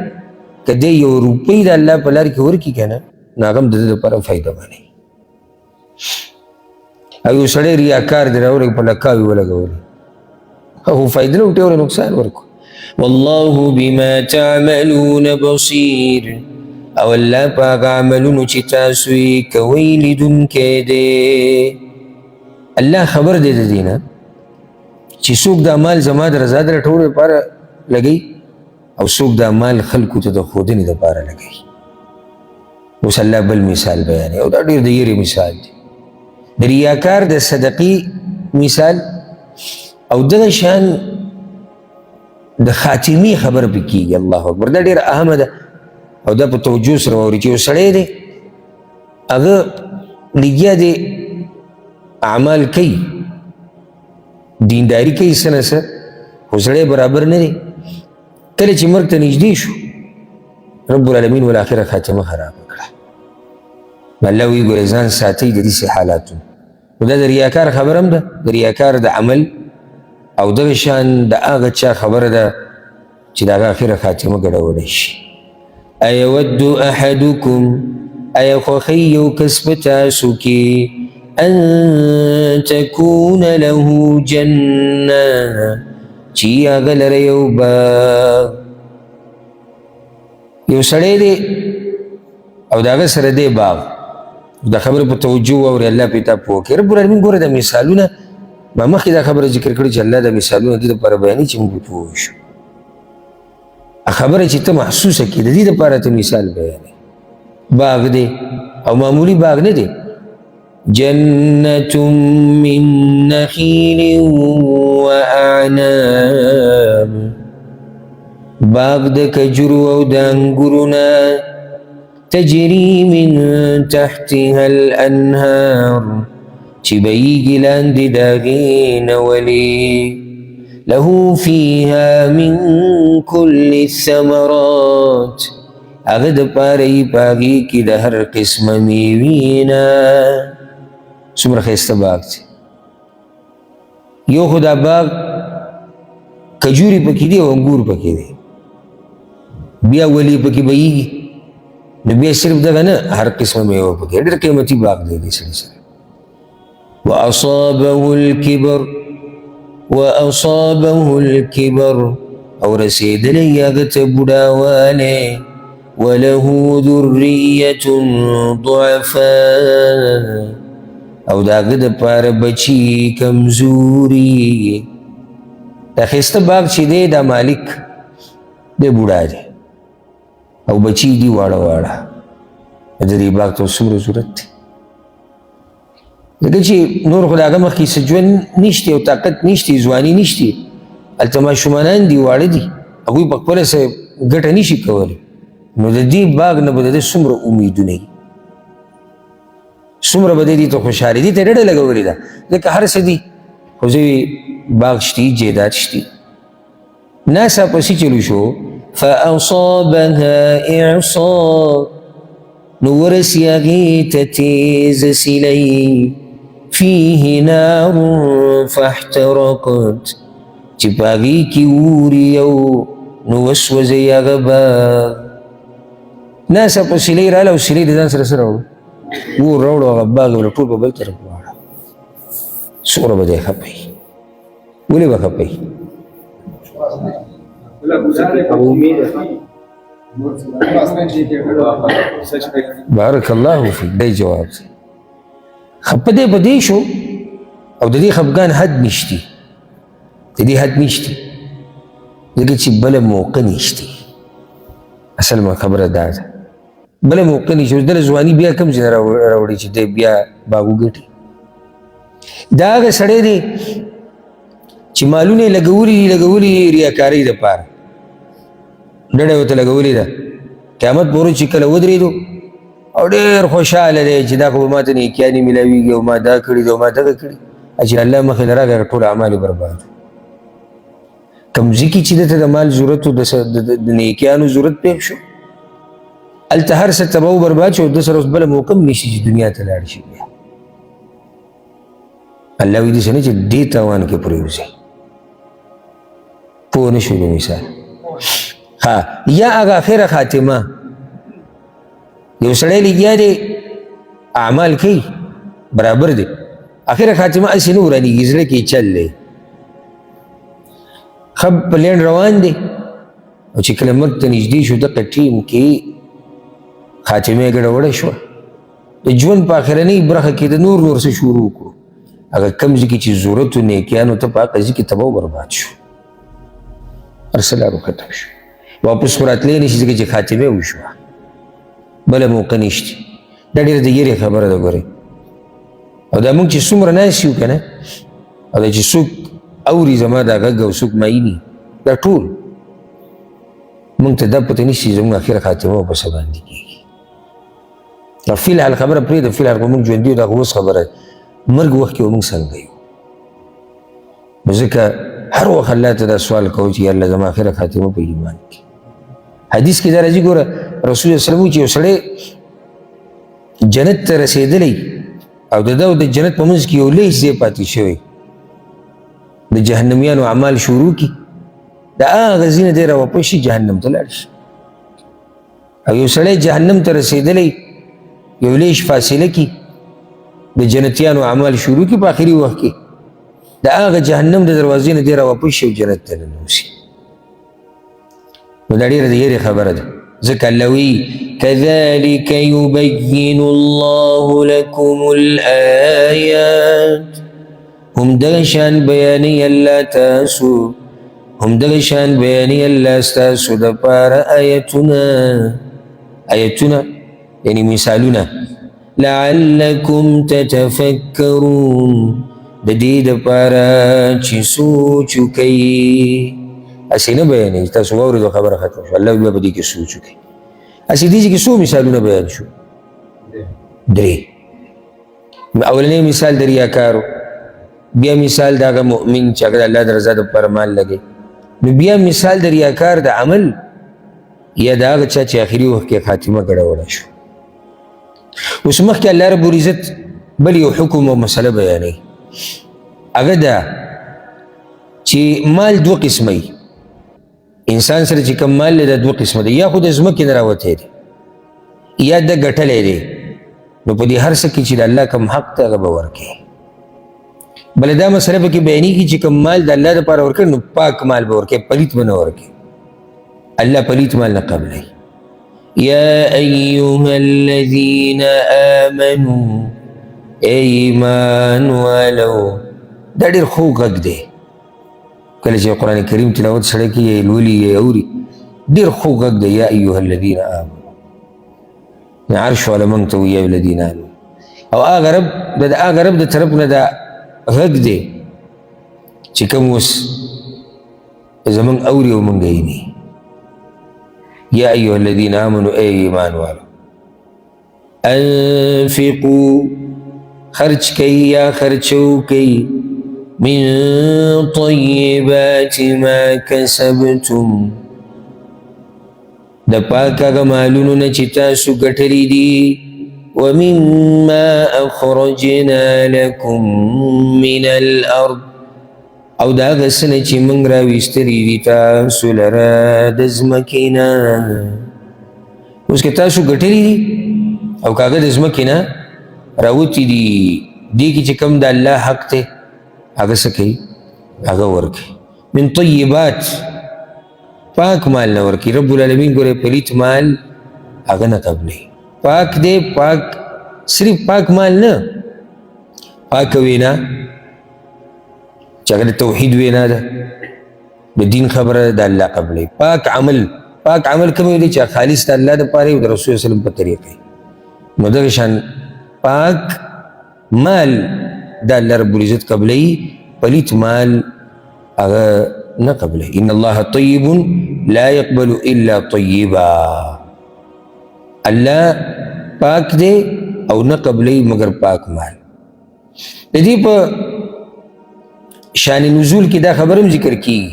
که دی یو روپۍ د الله په لار کې ورکړي که نه نو هغه هم د ده دپاره فایده باندې. او یو سړی ریاکار دی راولګي په لکاوي ولګولي خو فایده نه وټې ورې نقصان ورکړو. والله بما تعملون بصیر او الله په هغه عملونو چې تاسو یې کوئ لیدونکی دی. الله خبر دی د دې نه چې څوک دا مال زما د رضا د رټولو لپاره لګوي او څوک دا مال خلکو ته د ښودنې دپاره لګوي. اوس الله بل مثال بیانوي او دا ډېر د یېرې مثال دی د ریاکار د صدقې مثال او دغه شان د خاتمي خبره پکې کېږي. الله اکبر دا ډېره اهمه ده او دا په توجه سره واوري چې یو سړی دی هغه لګیا دی اعمال کوي دینداري کوي څه نه څه خو سړی برابر نه دی. کله چې مرګ ته نږدې شو رب العالمین والآخره خاتمه خرابه کړه. الله وایي ګورئ ځان ساتئ د داسې حالاتو. نو دا د ریاکار خبره هم ده د ریاکار د عمل او دغه شان د هغه چا خبره ده چې د هغه آخره خاتمه ګډولی شي. ایود احدکم ایا خوښوي یو کس په تاسو کې ان تكون له جنه چې هغه لره یو باغ یو سړی دی او د هغه سره دی باغ دا خبره په توجه واوري الله پې تا پوه کړي. رب العالمین ګوره دا مثالونه ما مخکې دا خبره ذکر کړې چې الله دا مثالونه دې دپاره بیانوي چې موږ پوه شو. خبره چې ته محسوسه کړي د دې دپاره ته مثال بیانوي. باغ دی او معمولي باغ نه دی. جنة من نخيل وأعناب باغ د کجرو او د انګورونه تجري من تحتها الأنهار چې بهیږي لاندې د هغې نه ولې له فيها من كل الثمرات هغه دپاره یې په هغې کې د هر قسمه میوې نه څومره ښایسته باغ دی یو خو دا باغ کجوري پکې دی او انګور پکې دی بیا ولې پکې بهیږي نو بیا صرف دغه نه هر قسمه میوه پکې ډېر قیمتي باغ دی دې سړي سره وأصابه الكبر او رسیدلی هغه ته بوډاوالی وله ذریة ضعفاء او د هغه دپاره بچي کمزوري دا ښایسته باغ چې دی دا مالک دی بوډا دی او بچي دي واړه واړه د دې باغ ته څومره ضرورت دی ځکه چې نور خو د هغه مخکې څه ژوند نشته او طاقت نشته ځواني نشته هلته ماشومانان دي واړه دي هغوی په خپله څه ګټه نشي کولی نو د دې باغ نه به د ده څومره امیدونه وي څومره به دې ته خوشحالي دې ته ډډه لګولې ده ځکه هر څه دي خو زه باغ شتي جیداد شتي ناڅاپه پسې چلو شو فأصابها إعصار نو ورسي هغې ته تیزه سیلی فيه نار فاحترقت چې په هغې کې اور یو نو وسوځئ هغه باغ ناڅاپه سیلی راغله او سیلی د ځان سره څه راوړو اور راوړو هغه باغ یې ټول په بل طرف واړه څومره به دی خفه وي ولې به خفه وي بارک الله فیک دی جواب دی خفه دی په دې شو او د دې خفګان حد نشتی د دې حد نشتی ځکه چې بله موقع نشتی اصل ما خبره دا ده بله موقع نشي اوس دله ځواني بیا کوم ځای نه راوړي چې دی بیا باغ وګټي دا هغه سړی دی چې مالونه یې لګولي ریاکارۍ دپاره ډډه ورته لګولې ده قیامت پورې چې کله ودرېدو او ډېر خوشحاله دی چې دا خو به ماته نیکیانې میلاویږي او ما دا کړي دي او ما دغه کړي چې الله مخې له راغی ټول اعمال یې برباد کوم ځای کې چې دته د مال ضرورت و د نیکیانو ضرورت پېښ شو هلته هر څه تباه و برباد شو ده سره اوس بله موقع هم نشي چې دنیا ته لاړ شي بیا الله وایي داسې نه چې دې تاوان کې پرېوځئ پوه نه شو د مثال یا هغه آخره خاتمه یو سړی لګیا دی اعمال کوي برابر دی آخره خاتمه هسې نه ورانېږي زړه کې چل دی ښه په لینډ روان دی او چې کله مرګ ته نږدې شو دغه ټیم کې خاتمه یې ګډوډه شوه د ژوند په آخرنۍ برخه کې د نور څه شروع کړو هغه کوم ځای کې چې ضرورت و نیکیانو ته په هغه ځای کې تباه و برباد شو هر څه لارو ختم شو واپس خو راتلی نشي ځکه چې خاتمه وشوه بله موقع نشته دا ډېره د یېرې خبره ده ګورئ او دا موږ چې څومره ناست یو که نه او دا چې څوک اوري زما دا غږ او څوک مایني دا ټول موږ ته دا پته نشي زموږ اخره خاتمه په څه باندې کېږي دا فی الحال خبره پرېږده فی الحال خو موږ ژوندي یو دا خو اوس خبره مرګ وخت کې به موږ څنګه یو ځکه هر وخت الله ته دا سوال کوو چې یا الله زما اخره خاتمه په ایمان کې حدیث کې دا راځي ګوره رسول الله صلی الله علیه وسلم چې یو سړی جنت ته رسېدلی او د ده او د جنت په منځ کې یو لږ ځای پاتې شوی د جهنمیانو اعمال شروع کړي د هغه ځای نه دی راواپس شي جهنم ته لاړ شي او یو سړی جهنم ته رسېدلی یو لږ فاصله کې د جنتیانو اعمال شروع کړي په آخري وخت کې د هغه جهنم د دروازې نه دی راواپس شي او جنت ته ننوځي نو دا ډېره د یېرې خبره ده ځکه الله وایي کذلک یبین الله لکم الآیات هم دغه شان بیانوي الله تاسو هم دغه شان بیانوي الله ستاسو دپاره آیتونه یعنی مثالونه لعلکم تتفکرون د دې دپاره چې سوچ وکئ اسی نه بیانوي تاسو واورېدو خبره ختم شو الله بیا په دې کې سوچ وکړي اسی دې کې څو مثالونه بیان شو درې اولنی مثال د ریاکارو بیا مثال د هغه مؤمن چې هغه د الله د رضا دپاره مال لګوي نو بیا مثال د ریاکار د عمل یا د هغه چا چې آخري وخت کې خاتمه ګډوډه شو. اوس مخکې الله رب العزت بل یو حکم او مسله بیانوي، هغه دا چې مال دوه قسمه وي. انسان سره چې کوم مال دی دا دوه قسمه دی، یا خو د ځمکې نه راوتی دی یا د ګټلی دی. نو په دې هر څه کې چې د الله کوم حق دی هغه به ورکوي. بله دا مسله پکې بیانېږي چې کوم مال د الله دپاره ورکوي نو پاک مال به ورکوي، پلیت به نه ورکوي. الله پلیت مال نه قبلوي. یا ایها الذین آمنوا ایمان والو، دا ډېر خوږ غږ دی. کله چې قرآن کریم تلاوت سړی کوي یا لولي یا اوري ډېر خوږ غږ دی. یا ایها الذین آمنوا، عرش والا موږ ته وایي یا ایها الذین آمنوا، او هغه رب د هغه رب د طرف نه دا غږ دی چې کوم اوس زموږ اوري او موږ یې ویني. یا ایها الذین آمنوا ای ایمان والو، انفقوا خرچ کوي یا خرچو کوي من طیبات ما کسبتم د پاک هغه مالونو نه چې تاسو ګټلي دي، ومما اخرجنا لکم من الارض او د هغه څه نه چې موږ راویستلي دي تاسو لره د ځمکې نه. اوس که تاسو ګټلي دي او که هغه د ځمکې نه راوتي دي، دې کې چې کوم د الله حق دی هغه څه کوي هغه ورکوي. من طیبات پاک مال نه ورکوي. رب العالمین ګوره پلیت مال هغه نه قبلوي. پاک دی، پاک صرف پاک مال نه، پاک وینا چې هغه د توحید وینا ده، د دین خبره ده، د الله قبلوي. پاک عمل، پاک عمل کوم دی چې خالص د الله دپاره او د رسول صلی الله علیه وسلم په طریقې. نو دغه شان پاک مال دا الله رب العزت قبلوي، پلیت مال هغه نه قبلوي. ان الله طیب لا يقبل الا طیبا، الله پاک دی او نه قبلوي مگر پاک مال. د دې په شان نزول کې دا خبرم ذکر کیږي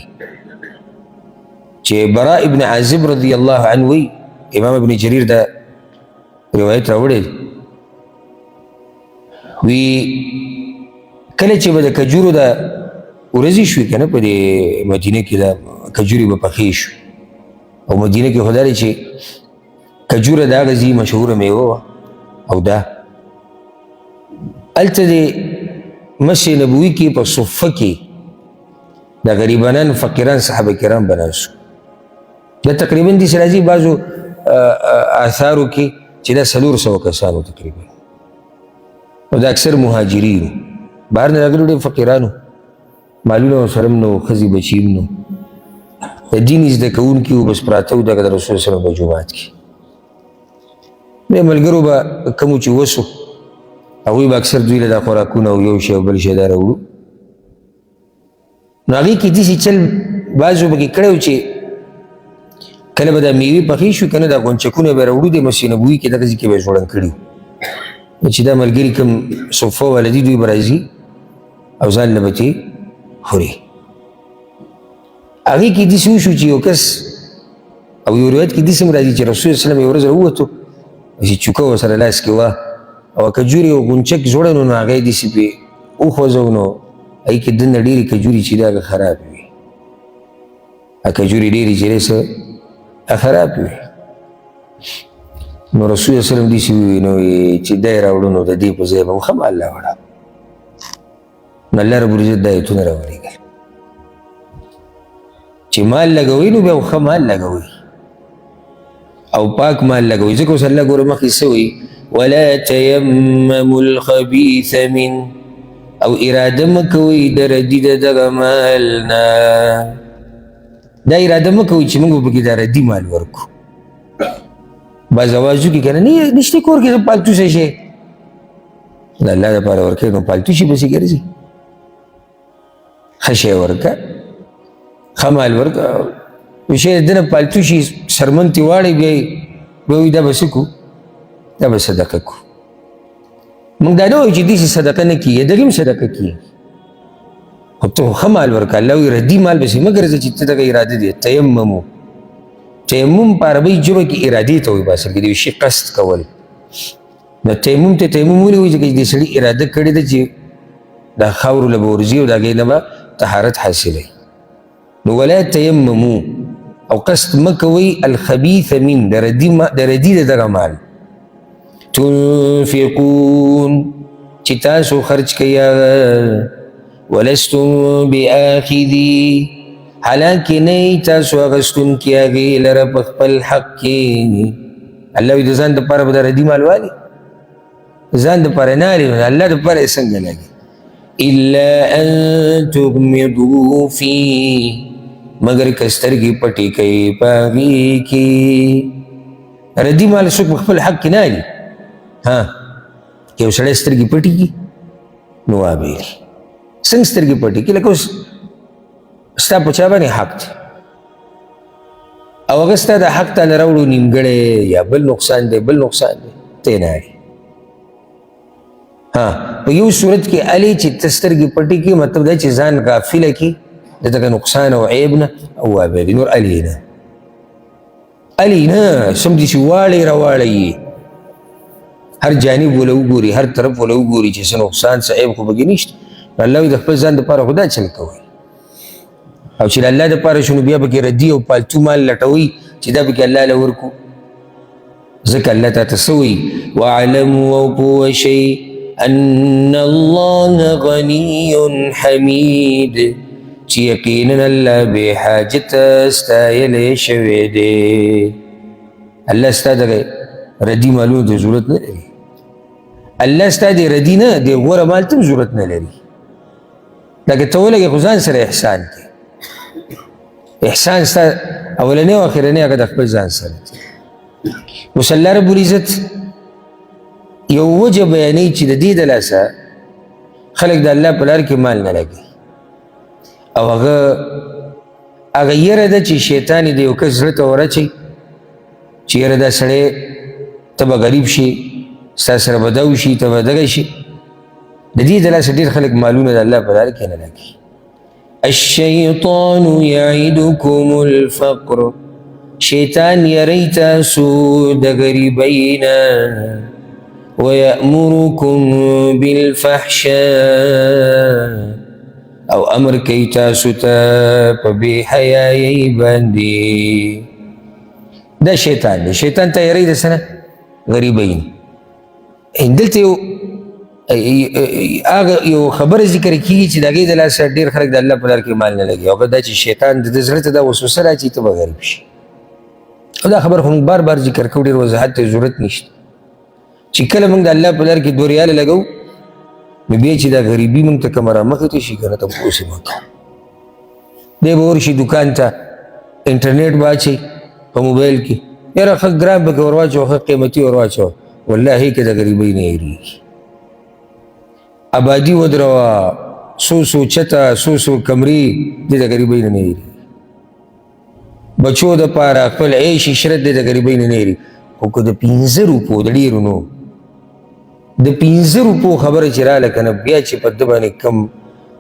چې براء ابن عازب رضی الله عنه وی، امام ابن جریر دا روایت راوړی وی کله چې به د کجورو د ورځې شوې که نه په دې مدینه کې دا کجورې به پخې شو، او مدینه کې خو دا دی چې کجوره د هغه ځای مشهوره میوه وه، او دا هلته د مسجد نبوي کې په صفه کې د غریبانان فقیران صحابه کرام به ناست وو. دا تقریبا داسې راځي بعضو آثارو کې چې دا 400 کسانو تقریبا، او دا اکثر مهاجرینو، بهر نه راغلي ډېر فقیرانو، مالونه ورسره هم نه وو، ښځې بچي هم نه وو، د دین زده کوونکي وو، بس پراته وو دغه د رسول صلی الله علیه وسلم په جومات کې. بیا ملګرو به کومو چې وسو هغوی به اکثر دوی له دا خوراکونه او یو شی او بل شی دا راوړو. نو هغې کې داسې چل بعضو پکې کړی و چې کله به دا میوې پخې شو که نه دا غونچکونه به راوړو د مسجد نبوي کې دغه ځای کې به یې ژوړن کړي وو چې دا ملګري کوم صفه والا دي دوی به راځي او ځان له به ترې خوري. هغې کې داسې وشو چې یو کس او یو روایت کې داسې هم راځي چې رسول صلی الله علیه وسلم یو ورځ راووتو چې چوکه ورسره لاس کې وه او کجورې او غونچک ژوړن نو هغه یې داسې پرې وخوځو نو هغې کې دننه ډېرې کجورې چې دي هغه خرابې وي، هغه کجورې ډېرې چې دی څه هغه خرابې وي. نو رسول صلی الله علیه وسلم داسې ووایي نو چې دا یې راوړو نو د دې په ځای به ښه مال راوړه. نو الله رب العزت دا ایتونه راولېږل چې مال لګوئ نو بیا ښه مال لګوئ او پاک مال لګوئ. ځکه اوس الله ګوره مخکې څه وایي ولا تیمموا الخبیث من، او اراده مه کوئ د ردي د دغه مال نه، دا اراده مه کوئ چې موږ به پکې دا ردي مال ورکړو. بعض اوازو کې که نه نشته کور کې پالتو څه شی د الله دپاره ورکوې نو پالتو شي پسې ګرځي. ښه شی ورکړه، ښه مال ورکړه، یو شی د نه پالتو شي سرمن ترې واړی بیا وایي دا به څه کړو، دا به صدقه کړو. موږ دا نه وایو چې داسې صدقه نه کېږي، دغې هم صدقه کېږي، خو ته ښه مال ورکړه. الله وایي ردي مال پسې مه ګرځه چې ته دغه اراده دی تیممو چې تیمم په عربي ژبه کې ارادې ته وایي په اصل کې د یو شي قصد کول نو تیمم ته تیمم ولې وایي ځکه چې دې سړي اراده کړې ده چې دا خاورو له به ورځي او د هغې نه به طهارت حاصلوي نو ولا تیممو او قصد مه کوئ الخبیث من د ردي د دغه مال تنفقون چې تاسو خرج کوئ ولستم بآخذي حالانکې نه یې تاسو اخیستونکي هغې لره په خپل حق کې الله وایي د ځان دپاره به د ردي مال والي ځان دپاره نه الي نو الله دپاره یې څنګه لګي الا ان تغمضوا فيه مگر که سترګې پټې کوي په هغې کې ردي مال څوک په خپل حق کې نه الي ها که یو سړی سترګې پټې کړي نو وابېلي څنګه سترګې پټې کړي لکه اوس ستا په چا باندې حق دی او هغه ستا د حق تاله راوړو نیمګړی یا بل نقصان دی بل نقصان دی ته یې نه اړې ها په یو صورت کې الې چې ته سترګې پټې کړي مطلب دا چې ځان غافله کړي د دغه نقصان او عیب نه او وابېلي نور الې نه الې نه سمدي چې واړې راواړی هر جانب وله وګوري هر طرف وله وګوري چې څه نقصان څه عیب خو پکې نشته الله وایي د خپل ځان دپاره خو دا چل کوئ او چې د الله دپاره شو نو بیا پکې ردي او پالتو مال لټوئ چې دا پکې الله له ورکو ځکه الله تاته څه وایي واعلموا او پوه شئ ان الله غني حمید چې یقینا الله بې حاجته ستایلی شوی دی الله ستا دغه ردي مالونو ته ضرورت نه لري الله ستا د ردي نه د غوره مال ته ضرورت نه لري لکه ته ولګې خو ځان سره احسان کوي احسان ستا اولنی او اخرنی هغه د خپل ځان سره دی اوس الله رب العزت یو وجه بیانوي چې د دې د لاسه خلک د الله په لار کې مال نه لګي او هغه یره ده چې شیطان یې د یو کس زړه ته ورچوي چې یره دا سړی ته به غریب شي ستا سره به دا وشي ته به دغه شي د دې د لاسه ډېر خلک مالونه د الله په لار کې نه لګي الشیطان یعدکم الفقر شیطان یری تاسو د غریبۍ نه ویأمرکم بالفحشاء او امر کوي تاسو ته په بې حیایۍ باندې دا شیطان دی شیطان ته یری د څه نه غریبۍ نه دلته یو خبره ذکر کیږي چې د هغې د لاسه ډېر خلک د الله په لار کې مال نه لګي هغه دا چې شیطان د ده زړه ته دا وسوسه راچي ته به غریب شي او دا خبر خو موږ بار بار ذکر کوو ډېر وضاحت ته ضرورت نشته چې کله موږ د الله په لار کې 2 ریاله لګو نو بیا چې دا غریبي موږ ته کومه رامخې ته شي که نه تپوس یې مه کوو دی به ورشي دوکان ته انټرنیټ به اچوي په موبایل کې یاره ښه ګران پکې ور واچوه ښه قیمتي ور واچوه والله که د غریبۍ نه هېرېږي آبادي ودروه څو چته څو کمرې دې د غریبۍ نه هېرېږي بچو دپاره خپل عیش عشرت دې د غریبۍ نه هېرېږي خو که د 15 روپو د ډېرو نو د 15 روپو خبره چې راله که نه بیا چې په ده باندې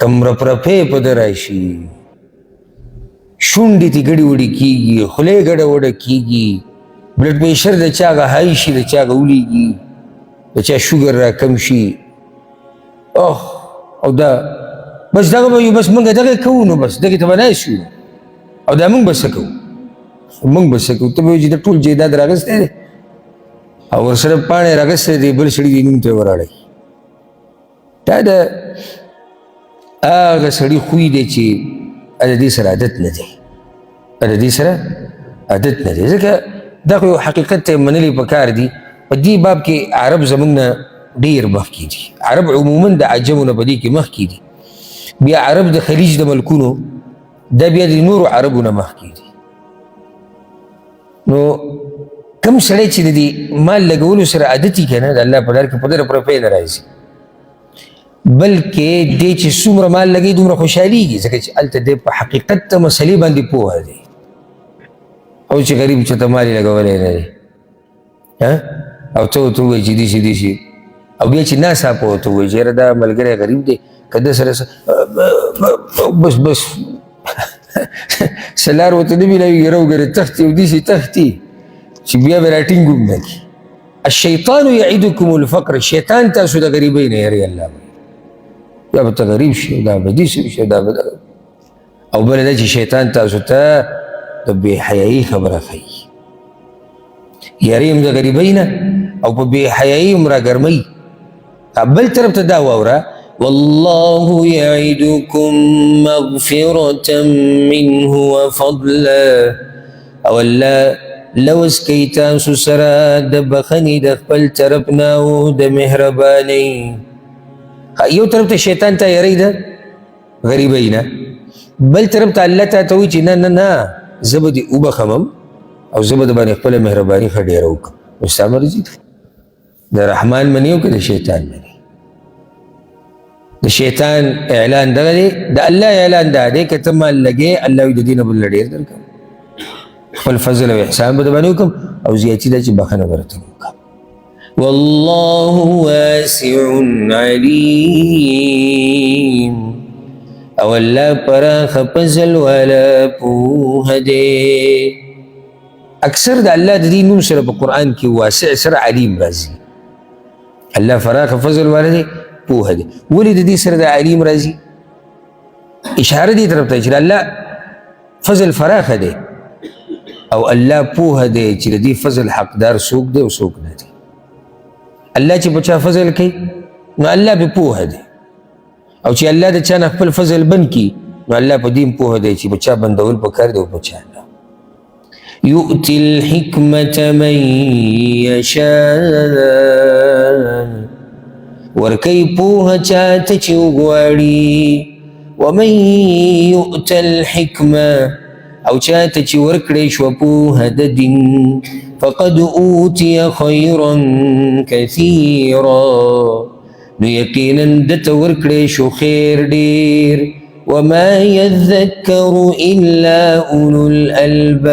کم رپرپې په ده راشي شونډې تې ګډې وډې کېږي خولې ګډه وډه کېږي بلډ پریشر د چا هغه های شي د چا هغه ولیږي د چا شوګر را کم شي او دا بس دغه به بس موږ دغه کوو نو بس دغې ته به ناست یو او دا موږ به څه کوو موږ به څه کوو ته به وایي چې د ټول جایداد راغستی دی او ورسره پاڼې راغستی دی بل سړي دې نوم ته یې وراړی دا د هغه سړي خوی دی چې د دې سره عادت نه دی د دې سره عادت نه دی ځکه دا خو یو حقیقت ته منلی پکار دي په دې باب کې عرب زموږ نه ډېر مخکې دي عرب عموما د عجمو نه په دې کې مخکې دي بیا عرب د خلیج د ملکونو دا بیا د نورو عربو نه مخکې دي نو کم سړی چې د دې مال لګولو سره عادت یي که نه د الله په لار کې په ده رپرپی نه راځي بلکې دی چې څومره مال لګوي دومره خوشحالېږي ځکه چې هلته دی په حقیقت ته مسلې باندې پوهه دی او چې غریب چېرته مال یې لګولی نه دی او ته ورته ووایي چې داسې او بیا چې ناڅاپه ورته ووایي چې یاره دا ملګری غریب دی که ده سره بس سلار ورته نه میلاوي یره وګوره تښتي او داسې تښتي چې بیا به راټینګ هم نه کړي. الشیطان یعدکم الفقر، شیطان تاسو د غریبۍ نه یری الله یا به ته غریب شي دا به داسې شي دا به او بله دا چې شیطان تاسو ته د بې حیایي خبره ښیي، یری هم د غریبۍ نه او په بې حیایي هم راګرموي. بل طرف ته دا واوره والله یعدکم مغفرة منه وفضلا، او الله لوز کوي تاسو سره د بخښنې د خپل طرف نه او د مهربانۍ. یو طرف ته شیطان ته یری ده غریبۍ نه، بل طرف ته الله ته وایي چې نه نه نه زه به دې وبخمم او زه به د باندې خپله مهرباني ښه ډېره وکړم. نو ستا مرضي ده، د رحمان مني او که د شیطان مني. د شیطان اعلان دغه دی، د الله اعلان دا دی که ته مال لګې الله وایي د دې نه بله ډېر درکړم، خپل فضل او احسان به د باندې وکړم او زیاتي ده چې بخښنه به راته وکړم. والله واسع علیم، او الله پراخه فضل والا پوهه دی. اکثر د الله د دې نوم سره په قرآن کې واسع سره علیم راځي. الله پراخه فضل والا دی پوهه دی. ولې د دې سره د علیم راځي؟ اشاره دې طرف ته چې الله فضل فراخه دی او الله پوهه دی چې د دې فضل حقدار څوک دی او څوک نه دی. الله چې په چا فضل کوي نو الله پې پوهه دی، او چې الله د چا نه خپل فضل بند کړي نو الله په دې پوهه دی چې په چا بندول پکار دی او په چا نه. یؤتي الحکمة من یشاء، ورکوي پوهه چاته چې وغواړي. ومن یؤت الحکمة، او چاته چې ورکړی شوه پوهه د دین، فقد اوتي خیرا کثیرا، نو یقینا دته ورکړی شو خیر ډیر. وما یذکر الا اولو الالباب،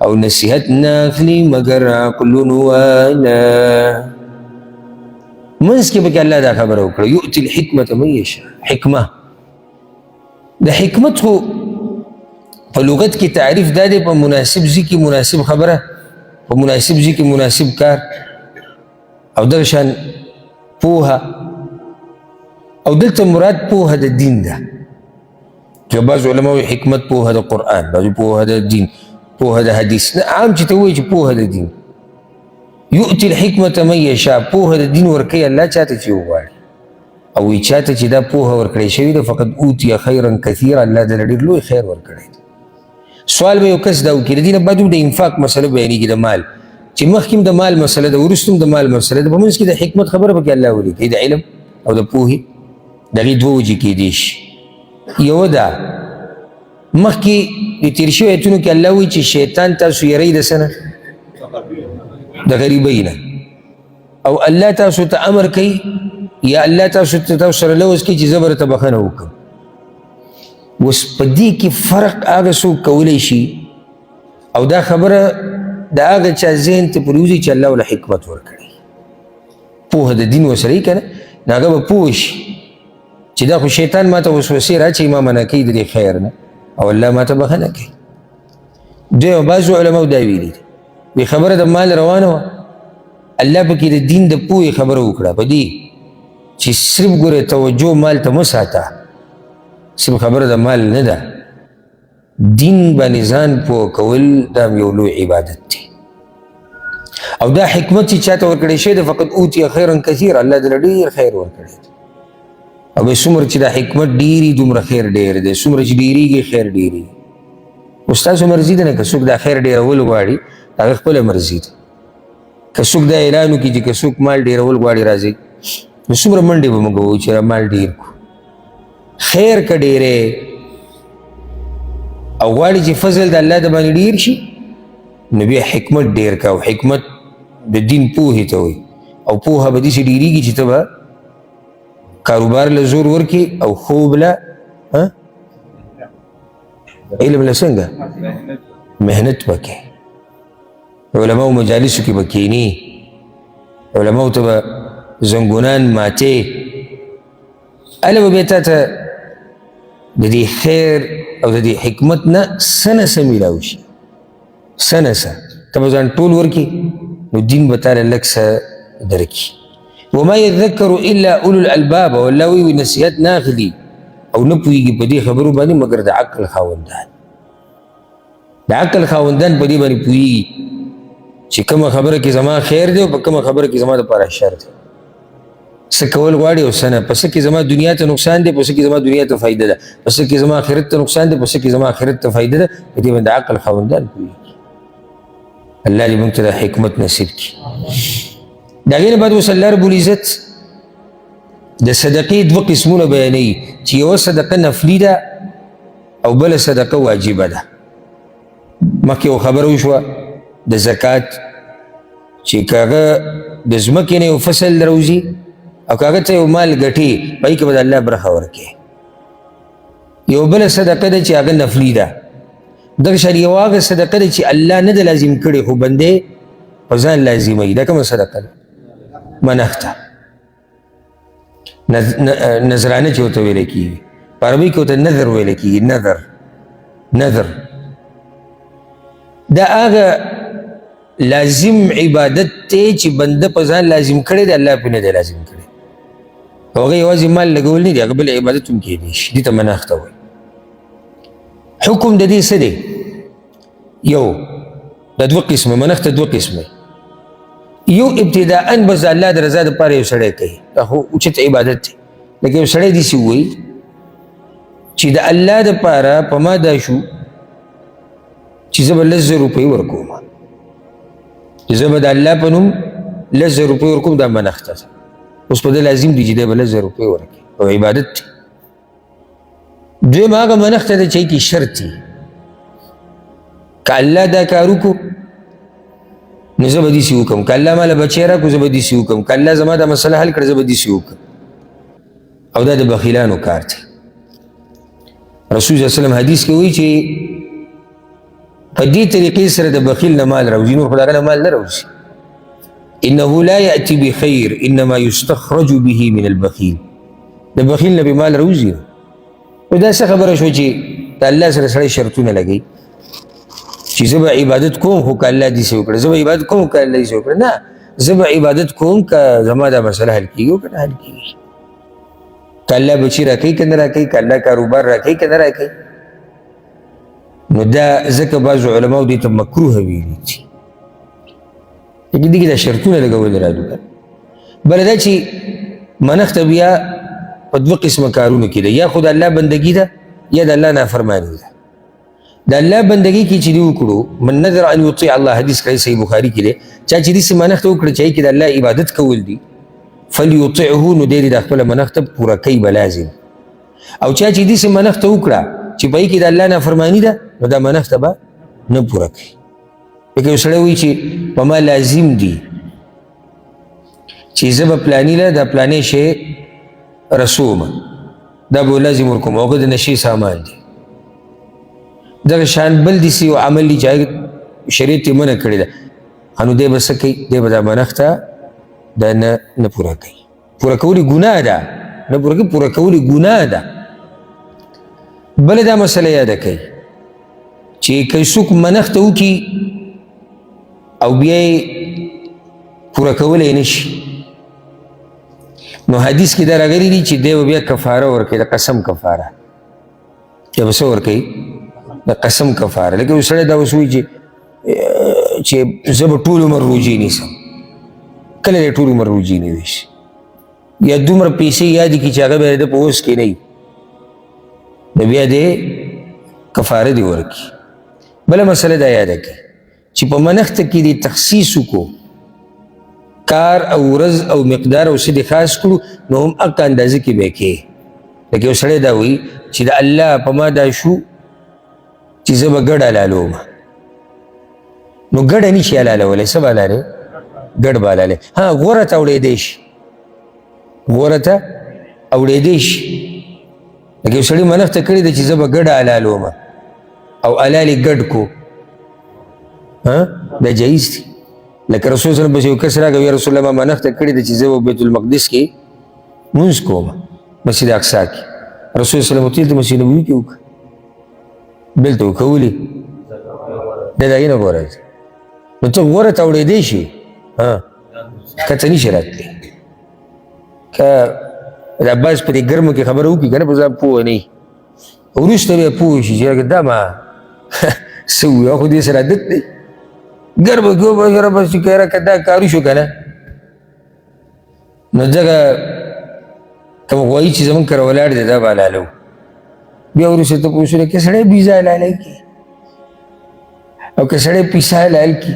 او نصیحت ناخلی مگر عقلونو والا. منځ کې پکې الله دا خبره وکړه یؤتي الحکمة من یشاء. حکمه د حکمت خو په لغت کې تعریف دا دی په مناسب ځای کې مناسب خبره، په مناسب ځای کې مناسب کار، او دغه شان پوهه. او دلته مراد پوهه د دین ده، که بعض علما وایي حکمت پوهه د قرآن، بعض پوهه د دین، پوهه د حدیث. نه عام چې ته وایي چې پوهه د دین. یؤتي الحکمة من یشاء، پوهه د دین ورکوي الله چاته چې وغواړي، او وی چاته چې دا پوهه ورکړی شوې ده فقط اوتي خیرا کثیرا، الله دله ډېر لوی خیر ورکړی دی. سوال به یو کس دا وکړي، د دې نه بعد هم د انفاق مسله بیانېږي د مال، چې مخکې هم د مال مسله ده وروسته هم د مال مسله ده، په منځ کې د حکمت خبره پکې الله ولیکي، د علم او د پوهې د هغې دوه وجې کیدی شي. یوه ده مخکې د تېر شوي ایتونو کې الله وایي چې شیطان تاسو یری د څه نه؟ د غریبۍ نه، او الله تاسو ته امر کوي یا الله تاسو سره لوز کوي چې زه به درته بښنه وکړم. اوس په دې کې فرق هغه څوک کولی شي، او دا خبره د هغه چا ذهن ته پرېوځي چې الله ورله حکمت ورکړی، پوهه د دین ورسره وي که نه، نو هغه به پوه شي چې دا خو شیطان ما ته وسوسې راچوي، ما منع کوي د دې خیر نه، او الله ما ته بښنه کوي. دوی بعضو علماو دا ویلي دي، وی خبره د مال روانه وه، الله پکې د دین د پوهې خبره وکړه په دې چې صرف ګوره توجه مال ته مه ساته، صرف خبره د مال نه ده، دین باندې ځان پوه کول دا یو لوی عبادت دی. او دا حکمت چې چاته ورکړی شوی ده فقط اوتي خیرا کثیر، الله دله ډېر خیر ورکړی دی. او به څومره چې دا حکمت ډېري دومره خیر ډېر دی، څومره چې ډېرېږي خیر ډېرېږي. اوس ستاسو مرضي ده نه، که څوک دا خیر ډېرول غواړي هغه خپله مرضي ده. که څوک دا اعلان وکړي چې که څوک مال ډېرول غواړي راځئ، نو څومره منډې به موږ ووایو چې مال ډېر کړو. خیر که ډېری او غواړي چې فضل د الله د باندې ډېر شي، نو بیا حکمت ډېر که، او حکمت د دین پوهې ته وایي، او پوهه به داسې ډېرېږي چې ته به کاروبار له زور ورکړي او خوب له علم له څنګه محنت پکې، علماو مجالسو کې به کښېني، علماو ته به زنګونان ماتې، هله به بیا تا ته د دې خیر او د دې حکمت نه څه نه څه میلاو شي، څه نه څه ته به ځان ټول ورکړي نو دین به تاله لږ څه درکړي. وما يذكر الا اولو الالباب، والله وی نصیحت نه اخلي او نه پوهېږي په دې خبرو باندې مګر د عقل خاوندان. د عقل خاوندان په دې باندې پوهېږي چې کومه خبره کې زما خیر دی او په کومه خبره کې زما دپاره شر دی، څه کول غواړي او څه نه، په څه کې زما دنیا ته نقصان دی، په څه کې زما دنیا ته فایده ده، په څه کې زما آخرت ته نقصان دی، په څه کې زما آخرت ته فایده ده. په دې باندې عقل خاوندان پوهېږي. الله دې موږ ته د حکمت نصیب کړي. د هغې نه بعد اوس الله رب العزت د صدقې دوه قسمونه بیانوي چې یوه صدقه نفلي ده او بله صدقه واجبه ده. مخکې یو خبره وشوه د زکات چې که هغه د ځمکې نه یو فصل راوځي او که هغه ته یو مال ګټې په هغې کې به د الله برخه ورکړي. یو بله صدقه ده چې هغه نفلي ده. دغه شان یو هغه صدقه ده چې الله نه ده لازم کړې خو بندې په ځان لازموي. دا کومه صدقه ده؟ منښته، نذرانه چې ورته ویلی کېږي، په عربي کې ورته نذر ویلی کېږي. نذر دا هغه لازم عبادت دی چې بنده په ځان لازم کړی دی، الله پې نه دی لازم کړی. او هغه یوازې مال لګول نه دی، هغه بل عبادت هم کېدی شي. دې ته منښته وایي. حکم د دې څه دی؟ یو د دوه قسمه منښته دوه قسمه. یو ابتداءً بس د الله د رضا دپاره یو سړی کوي، دا خو اوچت عبادت دی. لکه یو سړی داسې ووایي چې د الله دپاره په ما دا شو چې زه به 100,000 روپۍ ورکوم، چې زه به د الله په نوم 100,000 روپۍ ورکوم. دا منښته ده. اوس په ده لازم دي چې دی به 100,000 روپۍ ورکړي او عبادت دی. دویم هغه منښته ده چې هغې کې شرط وي. که الله دا کار وکړو نو زه به داسې وکړم، که الله ماله بچی راکړو زه به داسې وکړم، که الله زما دا مسله حل کړه زه به داسې وکړم. او دا د بخیلانو کار دی. رسول صلی الله علیه وسلم حدیث کې وایي چې په دې طریقې سره د بخیل نه مال راوځي، نور خو د هغه نه مال نه راوځي. انه لا یأتي بخیر انما یستخرج به من البخیل. د بخیل نه به مال راوځي. نو دا څه خبره شوه چې د الله سره سړی شرطونه لګوي چې زه به عبادت کوم خو که الله داسې وکړه، زه به عبادت کوم که الله داسې وکړه. نه، زه به عبادت کوم که زما دا مسله حل کېږي او که نه حل کېږي. که الله بچي راکوي که نه راکوي، که الله کاروبار راکوي که نه راکوي. نو دا ځکه بعضو علماو دې ته مکروه ویلي دي. لیکن دې کې دا شرطونه لګول راځو. بله دا چې منښته بیا په دوه قسمه کارونو کې ده، یا خو د الله بندګي ده یا د الله نافرماني ده. د الله بندګي کې چې دې وکړو، من نذر ان یطیع الله، حدیث کړی صحیح بخاري کې دی، چا چې داسې منښته وکړه چې هغې کې د الله عبادت کول دي فلیطعه، نو دی د خپله منښته پوره کوي به لازم. او چا چې داسې منښته وکړه چې په هغې کې د الله نافرماني ده نو دا منښته به نه پوره کوي. لکه یو سړی وایي چې په ما لازم دي چې زه به پلاني له دا پلانې شی رسوم، دا به لازم ورکوم، هغه د نشي سامان دی. دغه شان بل داسې یو عمل دی چې هغه شریعت یې منع کړې ده، نو دی به څه کوي؟ دی به دا منښته دا نه پوره کوي. پوره کول یې ګناه ده، نه پوره کوي، پوره کول یې ګناه ده. بله دا مسله یاده کوي چې که څوک منښته وکړي او بیا یې پوره کولی نه شي، نو حدیث کې دا راغلی دي چې دی به بیا کفاره ورکوي، د قسم کفاره. یا به څه ورکوي؟ د قسم کفاره. لکه یو سړی دا اوس وایي چې زه به ټول عمر روجې نیسم، کله دی ټول عمر روجې نه ویسي، یا دومره پیسې یادې کړي چې هغه بیا د په اوس کې نه وي، نو بیا دی کفاره دی ورکړي. بله مسله دا یاده کړي چې په منښته کې دې تخصیص وکړو، کار او ورځ او مقدار او څه دې خاص کړو، نو هم هغه اندازه کې به یې کوې. لکه یو سړی دا وایي چې د الله په ما دا شو چې زه به ګډ حلالوم، نو ګډه نه شي حلالولی، څه به حلالوې؟ ګډ به حلالوې. ها، غوره ته اوړېدی شي، غوره ته اوړېدی شي. لکه یو سړي منښته کړې ده چې زه به ګډه حلالوم او حلال یې ګډ کو، دا جایز دی. لکه رسول صلی الله علیه وسلم پسې یو کس راغی، یا رسول الله ما منښته کړې ده چې زه به بیت المقدس کې لمونځ کوم، مسجد اقصا کې. رسول صلی الله علیه وسلم ته مسجد نبوي کې وکړه بلته وکړه ولې دا دغې نه غوره دی نو ته غوره ته اورېدی شي که څه نشي راتلی که د عباس په دې ګرمو کې خبره وکړي که نه په ځان پوه نه وي وروسته بیا پوه شي چې دا ما څه وویل خو دې سره عادت دی ګرمو کې وبه بس چې که دا کاري شو که نه نو ځکه کوم غوایي چې زمونږ کره ولاړ دی دا به حلاله و بیا وروسته ته پوه شولی که سړی بیزه حلاله کړي او که سړی پیسه حلال کړي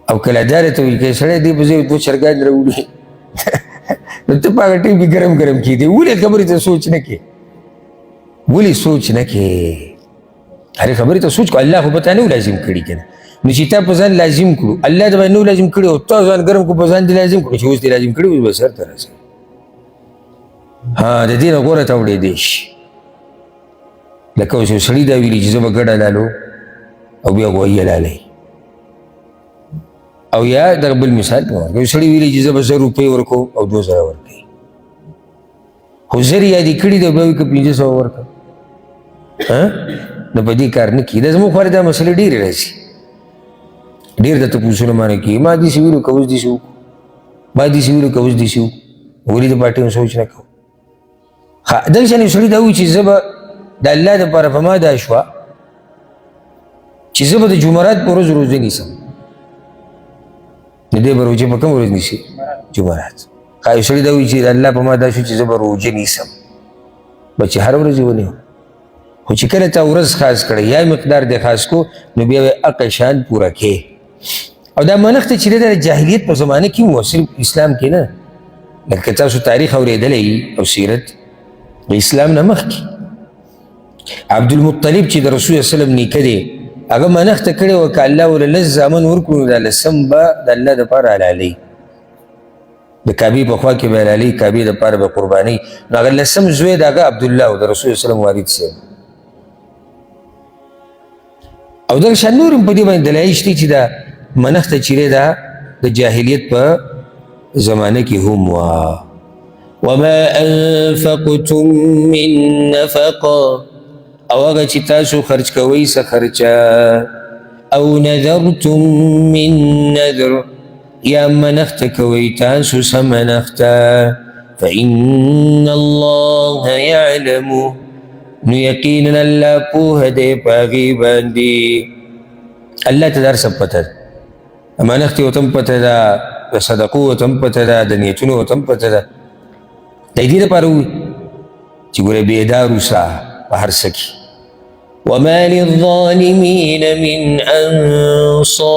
او کله دا راته وایي که سړی دې په ځای دوه چرګان راوړي نو ته په هغه ټیم کې ګرم ګرم کېدې ولې خبرې ته سوچ نه کې ولې سوچ نه کې هرې خبرې ته سوچ کو الله خو به تا نه لازم کړي که نه نو چې تا په ځان لازم کړو الله د باندې نو لازم کړي او تا ځان ګرم کړو په ځان دې لازم کړو چې اوس دې لازم کړي اوس به سر ته رسوي د دې نه غوره ته اورېدی شي لکه اوس یو سړي دا ویلي چې زه به ګډ حلالو او بیا غوایي حلالوي او یا دغه بل مثال یو سړي ویلي چې زه به 1000 روپۍ ورکوم او 2000 ورکوي خو 1000 یادې کړي دی او بیا وایي که 500 ورکړم نو په دې کار نه کېږي دا زموږ خوا دا مسلې ډېرې راځي ډېر درته پوښتنه مانه کېږي ما داسې ویلو که اوس داسې وکړو ما داسې ویلو که اوس داسې وکړو ولې د پارټۍ سوچ نه کوو دغه شان یو سړي دا وایي چې زه به د الله دپاره په ما دا شوه چې زه به د جمعرات په ورځ روژه نیسم نو دی به روژې په کوم ورځ نیسي جمعرات یو سړي دا وایي چې د الله په ما دا شو چې زه به روژه نیسم به چې هره ورځ یې ونیو خو چې کله تا ورځ خاص کړی یا مقدار دې خاص کو نو بیا به هغه شان پوره کې او دا منښت چې دی د جاهلیت په زمانه کې و صرف اسلام کې نه لکه تاسو تاریخ اورېدلی او سیرت د اسلام نه مخکې عبدالمطلب چې د رسول وسلم نیکه دی هغه منښته کړې وه که الله ورله لس زامن ورکړو نو دا لسم به د الله دپاره حلالوي د کعبې په خوا کې به حلالوي کعبې دپاره به قربانۍ نو هغه لسم زوی د هغه عبدالله و د رسول وسلم وارد صاحب او دغه شان نور هم په دې باندې دلایل شته چې دا منښته چې دی دا د جاهلیت په زمانه کې هم وه وما انفقتم من نفقه او هغه چې تاسو خرج کوئ څه خرچه او نذرتم من نذر یا منښته کوئ تاسو څه منښته فإن الله يعلم نو یقینا الله پوه دی په هغې باندې الله ته دا هر څه پته ده منښتې ورته هم پته ده د صدقو ورته هم پته ده د نیتونو ورته هم پته ده د دې دپاره ووایي چې ګوره بیدار اوسه په هر څه کې وما للظالمین من انصار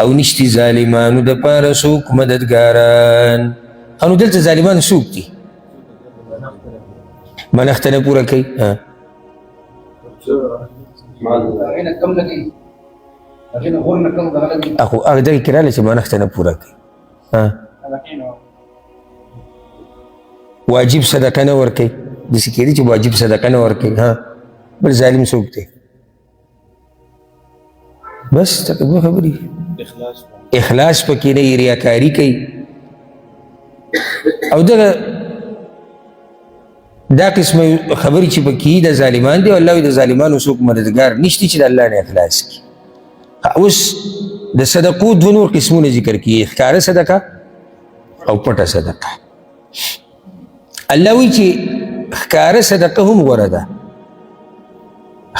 او نشتی ظالمانو دپاره څوک مددګاران نو دلته ظالمان څوک دي منښته نه پوره کوي اخو هغه دغې کې راغلی چې منښته نه پوره کوي واجب صدقه نه ورکوي داسې کېدي چې واجب صدقه نه ورکوي بل ظالم څوک دی بس تقریبا خبرې اخلاص پکې نه ریاکاري کوي او دغه دا قسمه خبرې چې پکې د ظالمان دي او الله د ظالمانو څوک مددګار نشته چې د الله نه اخلاص کړي اوس د صدقو دوه نور قسمونه ذکر کړي ښکاره صدقه او پټه صدقه الله وایي چې ښکاره صدقه هم غوره ده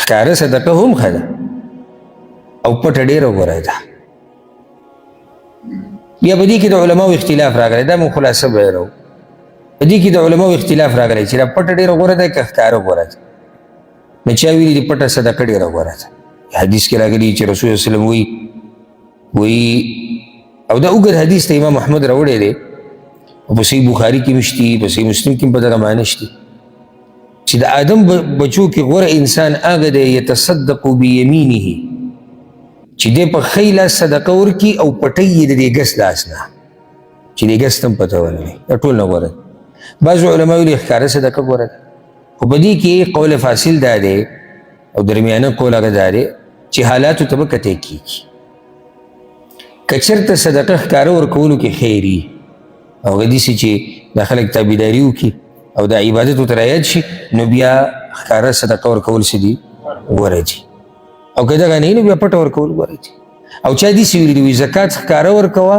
ښکاره صدقه هم ښه ده او پټه ډېره غوره ده بیا په دې کې د علماو اختلاف راغلی دا مو خلاصه بیانوو په دې کې د علماو اختلاف راغلی چې دا پټه ډېره غوره ده که ښکاره غوره ده نو چا ویلي دي پټه صدقه ډېره غوره ده حدیث کې راغلي چې رسول الله وسلم وایي او دا اوږد حدیث ته امام احمد راوړی دی او په صحیح بخاري کې هم شتي په صحیح مسلم کې هم په دغه معنی شتي چې د آدم بچو کې غوره انسان هغه دی یتصدق بیمینه چې دی په ښی لاس صدقه ورکړي او پټی یې د دې ګس لاس نه چې دې ګس ته هم پته ولري دا ټول نه غوره بعضو علما ویلي ښکاره صدقه غوره ده خو په دې کې قول فاصل دا دی او درمیانه قول هغه دا دی چې حالاتو ته به کتی کېږي که چېرته صدقه ښکاره ورکولو کې خیر وي او هغه داسې چې دا خلک تابعداري وکړي او دا عبادت ورته رایاد شي نو بیا ښکاره صدقه ورکول څه دي غوره دي او که دغه نه وي نو بیا پټه ورکول غوره دي او چا داسې ویلي وي زکات ښکاره ورکوه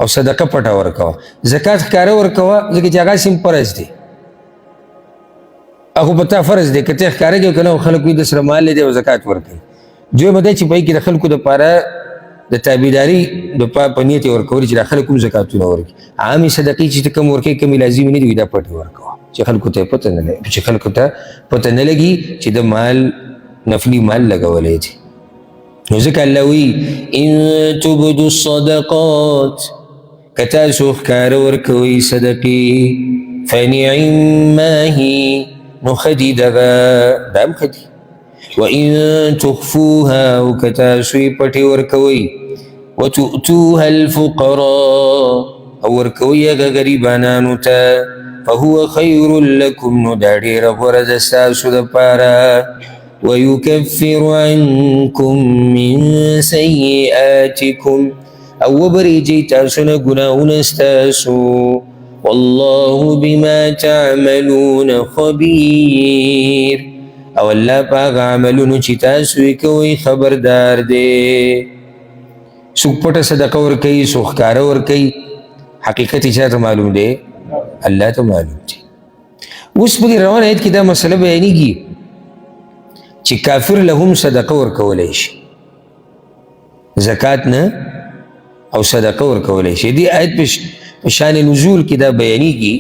او صدقه پټه ورکوه زکات ښکاره ورکوه ځکه چې هغه سیم فرض دی هغه په تا فرض دی که ته ښکاره کوې که نه خلک وي د سره مال دی او زکات ورکوي دویمه دا چې په هغې کې د خلکو دپاره د تابعداري په نیت یې ورکولي چې دا خلک کوم زکاتونه ورکړي عامې صدقې چې ته کوم ورکوې کمې لازمي نه دي دا پټې ورکوه چې خلکو ته پته نه لګي چې خلکو ته پته نه لګي چې د مال نفلي مال لګولی دی نو ځکه الله وایي ان تبدو الصدقات که تاسو ښکاره ورکوئ صدقې فنعما هي نو ښه دي دغه دا هم ښه دي وان تخفوها او که تاسو یې پټې ورکوئ وتؤتوها الفقراء او ورکوئ هغه غریبانانو ته فهو خیر لکم نو دا ډېره غوره ده ستاسو دپاره ويكفر عنكم من سيئاتكم او وبريجي تاسو نه ګناهونه ستاسو والله بما تعملون خبير او الله پاک عملونو چې تاسو یې کوئ خبردار دی څوک پټه صدقه ورکوي څوک ښکاره ورکوي حقیقت یې چاته معلوم دی الله ته معلوم دی اوس په دې روان آیت کې دا مسله بیانېږي چې کافر له هم صدقه ورکولی شي زکات نه او صدقه ورکولی شي دې آیت په شان نزول کې دا بیانېږي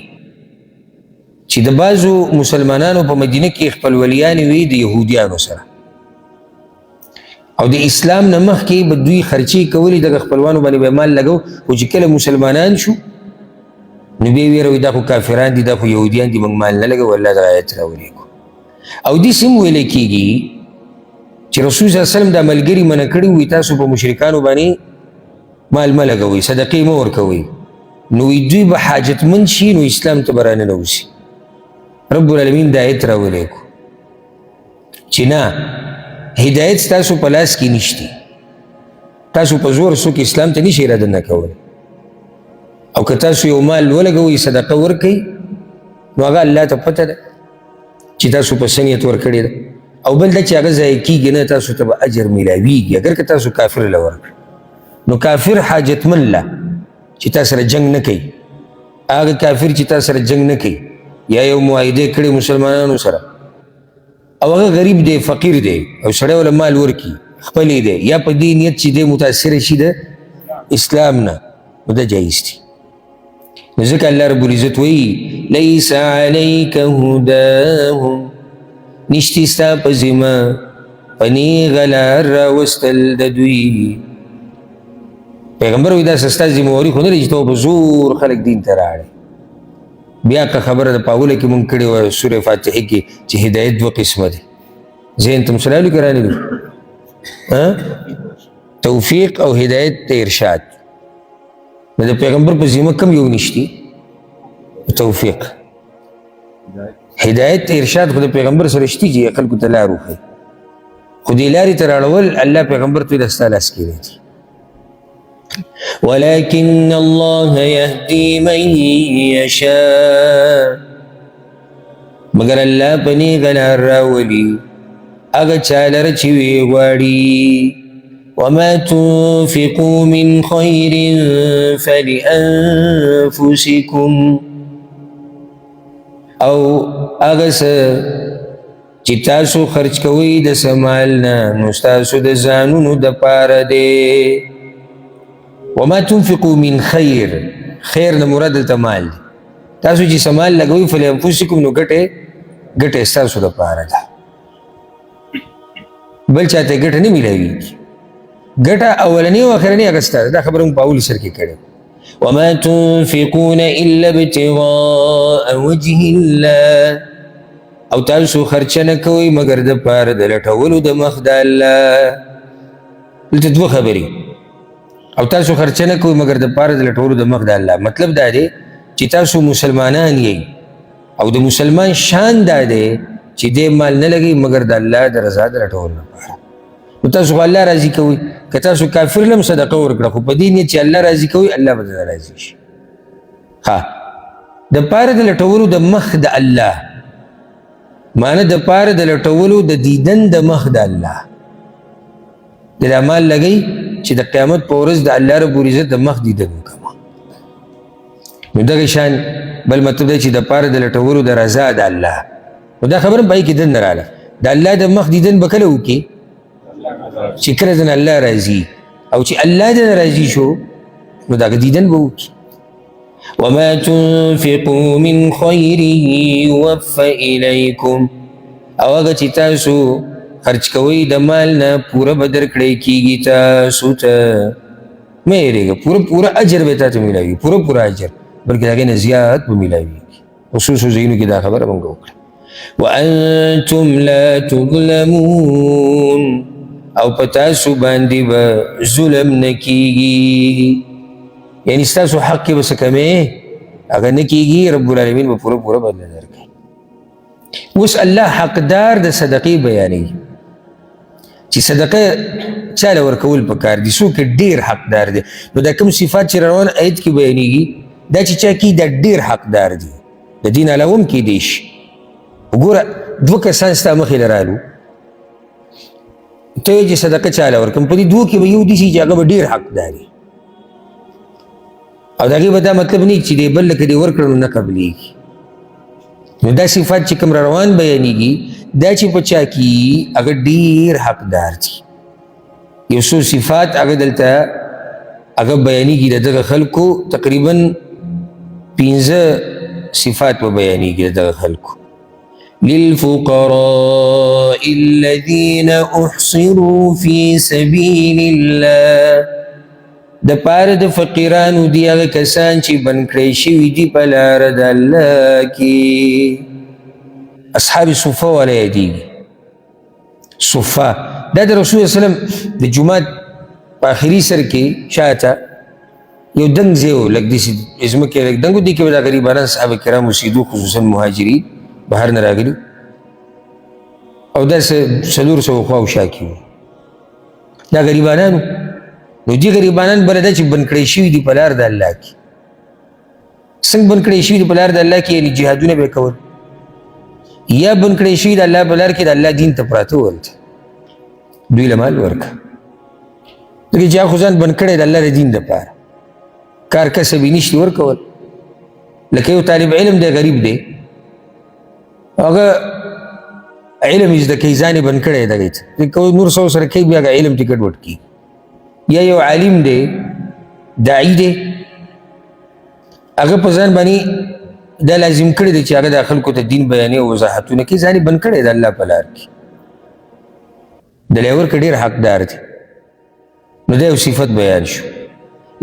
چې د بعضو مسلمانانو په مدینه کې خپل ولیانې وي د یهودیانو سره او د اسلام نه مخکې به دوی خرچې کولې دغه خپلوانو باندې به مال لګو خو چې کله مسلمانان شو نو بیا ویره وي دا خو کافران دي دا خو یهودیان دي موږ مال نه لګو الله دغه آیت راولېږو او داسې هم ویلی کېږي چې رسول صلی الله علیه وسلم دا ملګري منع کړي وي تاسو په مشرکانو باندې مال مه لګوئ صدقې مه ورکوئ نو دوی به حاجتمند شي نو اسلام ته به راننوځي رب العالمین دا آیت راولېږو چې نه هدایت ستاسو په لاس کې نشتی تاسو په زور څوک اسلام ته نشي رادنه کولی او که تاسو یو مال ولګوئ صدقه ورکوئ نو هغه الله ته پته ده چې تاسو په سنیت ورکړې ده او بل دا چې هغه ضایع کېږي نه تاسو ته به اجر میلاویږي اگر که تاسو کافر له ورکړه نو کافر حاجتمند له چې تا سره جنګ نه کوي هغه کافر چې تا سره جنګ نه کوي یا یو معاهده کړي مسلمانانو سره او هغه غریب دی فقیر دی او سړی وله مال ورکي خپلی دی یا په دې نیت چې دی متاثره شي د اسلام نه نو دا جایز دی نو ځکه الله رب العزت وایي لیس علیک هداهم نشتی ستا په ذمه په نیغه لار راوستل د دوی پیغمبر وایي دا ستا ذمهواري خو نه دی چې ته په زور خلک دین ته راړې بیا که خبره د پاوله کې مونږ کړې وه سورې فاتحې کې چې هدایت دوه قسمه دی ذهن ته مسلالو کې رانغلي توفیق او هدایت ته ارشاد نو د پیغمبر په ذمه کم یو نشتی توفیق هدایت ارشاد خو د پیغمبر سره شتي چې خلکو ته لار وښیي خو دې لارې ته راړول الله پیغمبر ته یې د ستا لاس کې دی ولكن الله يهدي من يشاء مگر الله په نیغه لار راولي هغه چا لره چې ویې غواړي وما تنفقوا من خير فلأنفسكم او هغه څه چې تاسو خرج کوئ د څه مال نه نو ستاسو د ځانونو دپاره دی وما تنفقوا من خير خیر نه مراد دلته مال دی تاسو چې څه مال لګوئ فلأنفسکم نو ګټه ستاسو دپاره ده بل چاته ګټه نه میلاویږي ګټه اولنی او اخرنی هغه ستا دا خبره مو په اول سر کې کړې وما تنفقون الا ابتغاء وجه الله او تاسو خرچ نه کوئ مګر د پاره د لټولو د مخ د الله دلته دوه خبرې او تاسو خرچ نه کوئ مګر د پاره د لټولو د مخ د الله مطلب دا دی چې تاسو مسلمانان یې او د مسلمان شان دا دی چې دې مال نه لګي مګر د الله د رضا د لټولو لپاره نو تاسو خو الله راضي کوئ که تاسو کافر لم صدقه ورکړه خو په دې نیت چې الله راضي کوئ الله به درته راضي شي ها د پاره د لټولو د مخ د الله، معنی د پاره د لټولو د دیدن د مخ د الله. د اعمال لګی چې د قیامت په ورځ د الله رب العزت د مخ دیدن وکړم. نو دغه شان بل مطلب دی چې د پاره د لټولو د رضا د الله. نو دا خبره پای کې دن رااله د الله د مخ دیدن به کله وکړي چې کله ځنه الله راځي، او چې الله دې راضي شو نو دا دیدن به وکړي. وما تنفقوا من خير يوفى إليكم، او هغه چې تاسو خرج کوئ د مال نه پوره به درکړی کېږي تاسو ته. مه هېرېږه، پوره اجر به تاسو میلاوي، پوره اجر، بلکې د هغې نه زیات به میلاویږي. خصوصو ځایونو کې دا خبره موږ وکړه. وأنتم لا تظلمون، او په تاسو باندې به ظلم نه کېږي، یعنی ستاسو حق کې به څه کمې هغه نه کېږي، رب العالمین به پوره بدله درکوي. اوس الله حقدار د صدقې بیانوي چې صدقه چاله ورکول پکار دي، څوک ډېر حقدار دی. نو دا کوم صفات چې روان آیت کې بیانېږي دا چې چا کې دا ډېر حقدار دي، د دین علاوه هم کیدی شي. وګوره دوه کسان ستا مخې له رالو، ته یې چې صدقه چاله ورکړم، په دې دوه کې به یو دي چې هغه به ډېر حقدار وي، او د هغې به دا مطلب نه چې دی بل لکه دې ورکړه نو نه قبلېږي. نو دا صفات چې کوم روان بیانېږي دا چې په چا کې هغه ډېر حقدار دي. یو څو صفات هغه دلته هغه بیانېږي د دغه خلکو، تقریبا 15 صفات به بیانېږي د دغه خلکو. للفقراء الذين احصروا في سبيل الله، د پاره د فقیرانو دی هغه کسان چې بند کړی شوي دي په لاره د الله کې. اصحاب صفه والا یادېږي. صفه دا د رسول صلی الله علیه وسلم د جومات په آخري سر کې شاته یو دنګ ځای و، لږ داسې ځمکې لږ دنګ و، دې کې به دا غریبانان صحابه کرام اوسېدو، خصوصا مهاجرین بهر نه راغلي، او داسې 400 خوا او شا کې وو دا غریبانانو. نو دې غریبانان بله دا چې بند کړی شوي دي په لار د الله کې. څنګه بند کړی شوي دي په لار د الله کې؟ یعنې جهادونه به یې کول، یا بند کړی شوي د الله په لار کې د الله دین ته پراته ول، دوی له مال ورکړه. ځکه چې خو ځان بند کړی د الله د دین دپاره، کار کسب یې نشي ورکول. لکه یو طالب علم دی، غریب دی، هغه علم یې زده کوي، ځان یې بند کړی دغې ته، نور څه سره کوي، بیا هغه علم ټې ګډوډ کړي. یا یو عالم دی، داعي دی، هغه په ځان باندې دا لازم کړی دی چې هغه د خلکو ته دین بیانوي او وضاحتونه کوي، ځان یې بند کړی د الله په لار کې، د لی ورکړه ډېر حقدار دی. نو دا یو صفت بیان شو.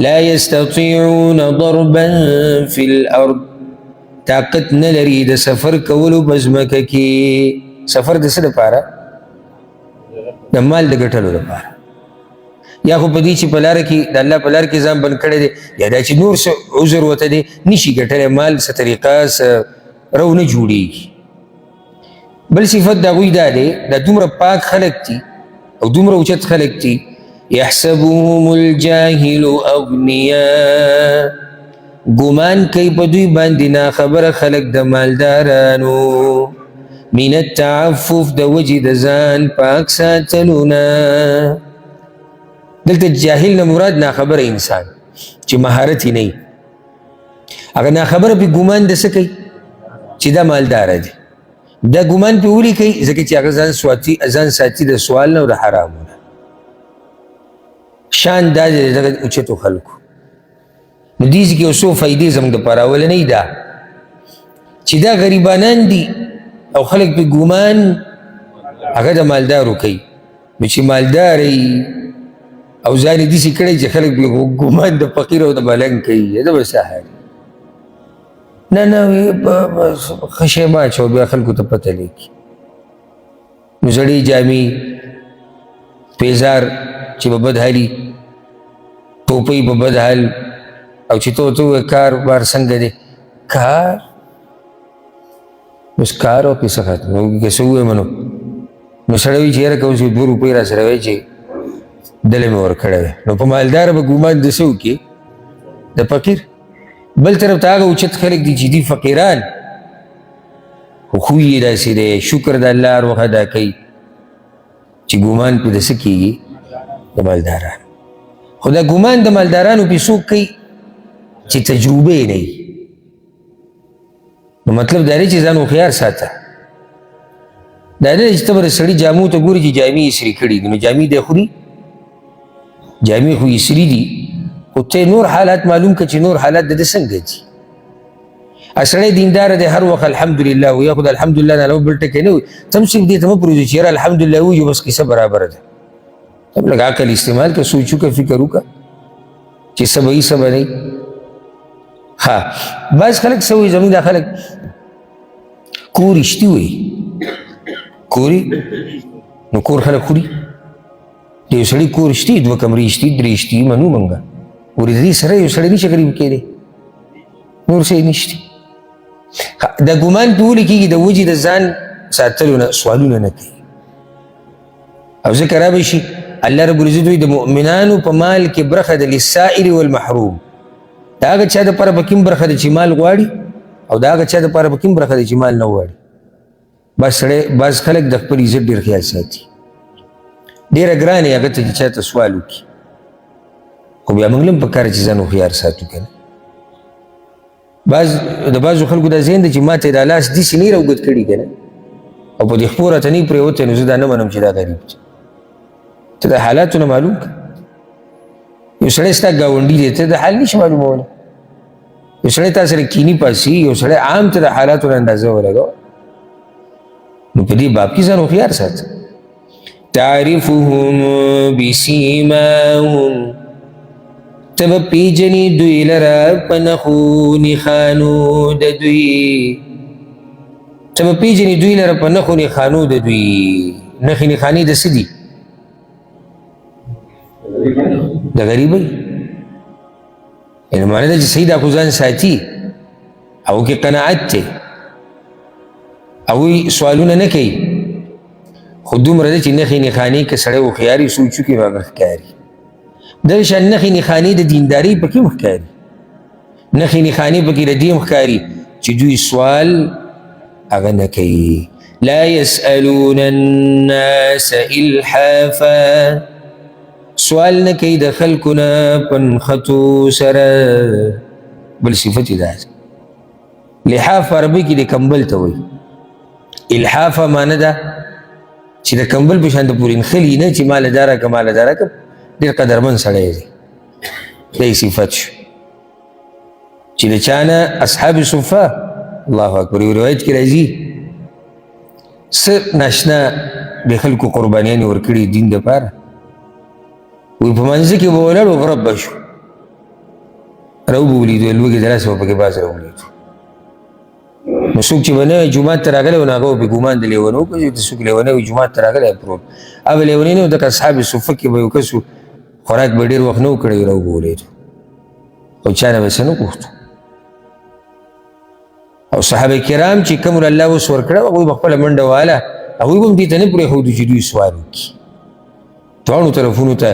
لا يستطيعون ضربا في الارض، طاقت نه لري د سفر کولو په ځمکه کې. سفر د څه دپاره؟ د مال د ګټلو دپاره. یا خو په دې چې په لاره کې د الله په لار کې ځان بند کړی دی، یا دا چې نور څه عذر ورته دی نشي ګټلی، مال څه طریقه څه رو نه جوړېږي. بل صفت د هغوی دا دی، دا دومره پاک خلک دي او دومره اوچت خلک دي. يحسبهم الجاهل اغنياء، ګمان کوي په دوی باندې ناخبره خلک د مالدارانو، من التعفف د وجې د ځان پاک ساتلو نه. دلته جاهل نه مراد ناخبره انسان چې مهارت یې نه وي، هغه ناخبره پې ګمان د څه کوي چې دا مالداره دی، دا ګمان پې ولې کوي ځکه چې هغه ځان ساتي د سوال نه او د حرامو نه. شان دا دی دغه اوچتو خلکو. نو دې کې یو څو فایدې زموږ دپاره. اولنۍ دا چې دا غریبانان دي او خلک پې ګمان هغه د مالدارو کوي. نو چې مالدار او ځان یې داسې کړی چې خلک پې ګمان د فقیر او د ملنګ کوي، دا به څه نه ښه شی مه اچوه، بیا خلکو ته پته لګي. نو زړې جامې، پیزار چې په بد حالي، ټوپۍ په بد حال، او چې ته ورته کار بار څنګه دی؟ کار اوس کار او پیسه ختم او که څه ووایم نو سړی وایي چې یاره که اوس 2 روپۍ را سره وایي چې دله مې ورکړی دی. نو په مالداره به ګمان د څه وکړي؟ د فقیر. بل طرف ته هغه اوچت خلک دي چې دي فقیران خو خوی یې داسې دی شکر د الله هر وخت ادا کوي چې ګمان پې د څه کېږي د مالدارانو خو دا ګمان د مالدارانو پې څوک کوي چې تجربه یې نه وي نو مطلب دا دی چې ځان هوښیار ساته دا نه چې ته به د سړي جامو ته ګوري چې جامې یې سرې کړي دي نو جامې دی خوري جامې خو یې سري دي خو ته نور حالات معلوم که چې نور حالات د ده څنګه دي سړی دینداره دی هر وخت الحمدلله وي یا خو د الحمدلله نه علاوه بل ټکی نه وي ته هم صرف دې ته مه پرېږدي چې یاره الحمدلله ووایو بس کیسه برابره ده ته لږ عقل استعمال که سوچ وکړه فکر وکړه چې څه به وي څه به نه وي ها بعض خلک څه وایي زموږ دا خلک کور رښتي وایي کوري نو کور خلک خوري د یو سړي کور رښتي دوه کمرې رښتي درې رښتي منو مونږه ورې د دې سره یو سړی نشي غریب کېدی نور څه یې نشته د ګمان پې ولې کېږي د وجې د ځان ساتلو نه سوالونه نه کوي او ځکه رابه شي الله رب العزت وایي د مؤمنانو په مال کې برخه د للسائل والمحروم د هغه چا دپاره به کوم برخه ده چې مال غواړي او د هغه چا دپاره به کوم برخه ده چې مال نه غواړي بس سړی بعض خلک د خپل عزت ډېر خیال ساتي ډېره ګرانه یې هغه ته چې چا ته سوال وکړي خو بیا موږ له هم پکار چې ځان هوښیار ساتو که نه د بعضو خلکو دا ذهن دی چې ما ته دا لاس داسې نه یې راوګد کړي که نه او په دې خپو راته نه یې پرېوتی نو زه دا نه منم چې دا غریب دی ته د حالاتو نه معلوم که یو سړی ستا ګاونډي دی ته د حال نشي معلومولی یو سړی تا سره کیني پاسي یو سړی عام ته د حالاتو نه اندازه ولګوه نو په دې باب کې ځان هوښیار ساته تعرفهم بسیماهم ته به پیژنې دوی لره په نښو نښانو د دوی ته به پیژنې دوی لره په نښو نښانو د دوی نښې نښانې د څه دي د غریبۍ یعنې معنی ده چې صحیح دا خو ځان ساتي او کې قناعت دی هغوی سوالونه نه کوي خو دومره ده چې نښې نښانې که سړی هوښیار وي سوچ وکړي نو هغه ښکاري دغه شان نښې نښانې د دیندارۍ پکې هم ښکاري نښې نښانې پکې د دې هم ښکاري چې دوی سوال هغه نه کوي لا يسألون الناس الحافا سوال نه کوي د خلکو نه په نښتو سره بل صفت یې دا لحاف په عربي کې د کمبل ته وایي الحافه معنی ده چې د کمبل په شان د پورې نښلي نه چې ماله دا راکړه ماله دا راکړه ډېر قدرمن سړی دی دی صفت شو چې د چا نه اصحاب صفه الله اکبر یو روایت کې راځي څه ناشنا د خلکو قربانیانې ورکړي دین دپاره وایي په منځه کې به ولاړ و غرب به شو راوبه ولیدو لوږې د لاسه به پکې باز راولیدو نو څوک چې به نه وي جومات ته راغلی و نو هغه به پې ګمان د لیونو کوي چې څوک لیونی وي جومات ته راغلی پروت هغه لیونی نه و دغه اصحاب صفه کې به یو کس خوراک به ډېر وخت نه و کړی راوبه ولیدو او چا نه به څه نه غوښتو او صحابه کرام چې کوم الله اوس ورکړه هغوی به خپله منډه واله هغوی به هم دې ته نه پرېښودو چې دوی سوال وکړي دواړو طرفونو ته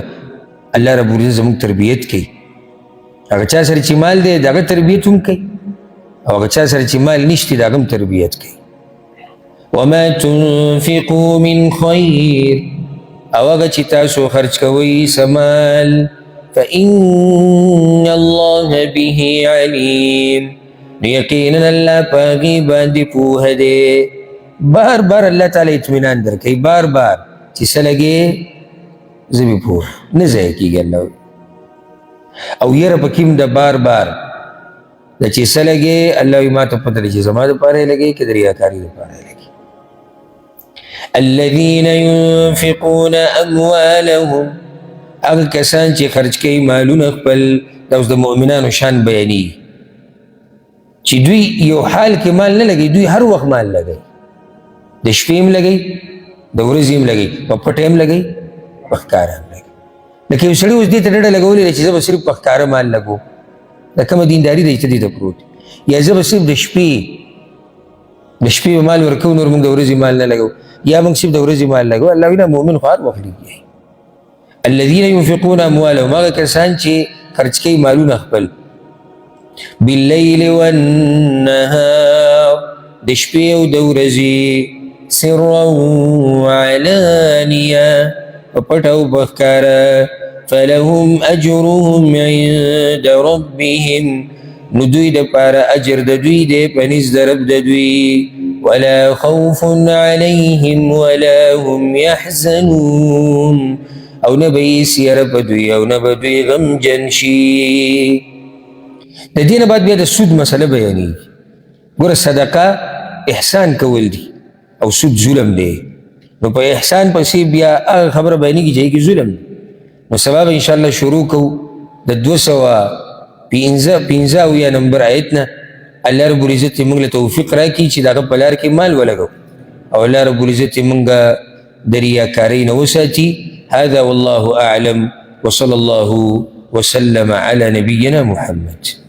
الله رب العزت زموږ تربیت کوي هغه چا سره چې مال دی د هغه تربیت هم کوي او هغه چا سره چې مال نشته د هغه هم تربیت کوي وما تنفقوا من خیر او هغه چې تاسو خرج کوئ څه مال فإن الله به علیم نو یقینا الله په هغې باندې پوهه دی بار بار الله تعالی اطمینان درکوي بار بار چې څه لګې زه مې پوه نه ضایع کېږي الله او یره پکې هم د بار بار د چې څه لګې الله وایي ما ته پته ده چې زما دپاره یې لګې که د ریاکاري دپاره یې لګې الذین ينفقون اموالهم هغه کسان چې خرج کوي مالونه خپل دا اوس د مؤمنانو شان بیانېږي چې دوی یو حال کې مال نه لګوي دوی هر وخت مال لګوي د شپې هم لګوي د ورځې هم لګوي په پټه هم لګوي په ښکاره هم لګوي لکه یو سړي اوس دې ته ډډه لګولې ده چې زه به صرف په ښکاره مال لګو دا کومه دینداري ده چې دې ته پروت یا زه به صرف د شپې به مال ورکوو نور موږ د ورځې مال نه لګو یا موږ صرف د ورځې مال لګو الله وایي مؤمن خو هر وخت لګي الذین ينفقون اموالهم هغه کسان چې خرج کوي مالونه خپل باللیل والنهار د شپې او د ورځې سرا وعلانیه په پټ او په ښکاره فلهم اجرهم عند ربهم نو دوی دپاره اجر د دوی دی په نزد د رب د دوی ولا خوف علیهم ولا هم یحزنون او نه به یې سیره په دوی او نه به دوی غمجن شي. د دې نه بعد بیا د سود مسله بیانېږي. ګوره صدقه احسان کول دي او سود ظلم دی. نو په احسان پسې بیا هغه خبره بیانېږي چې هغې ظلم دی. نو سبا به انشاءالله شروع کوو د 215 نمبر آیت نه. الله رب العزت موږ له توفیق راکړي چې د هغه په لار کې مال ولګو او الله رب العزت موږ د ریاکارۍ نه وساتي. هذا والله أعلم وصلى الله وسلم على نبينا محمد.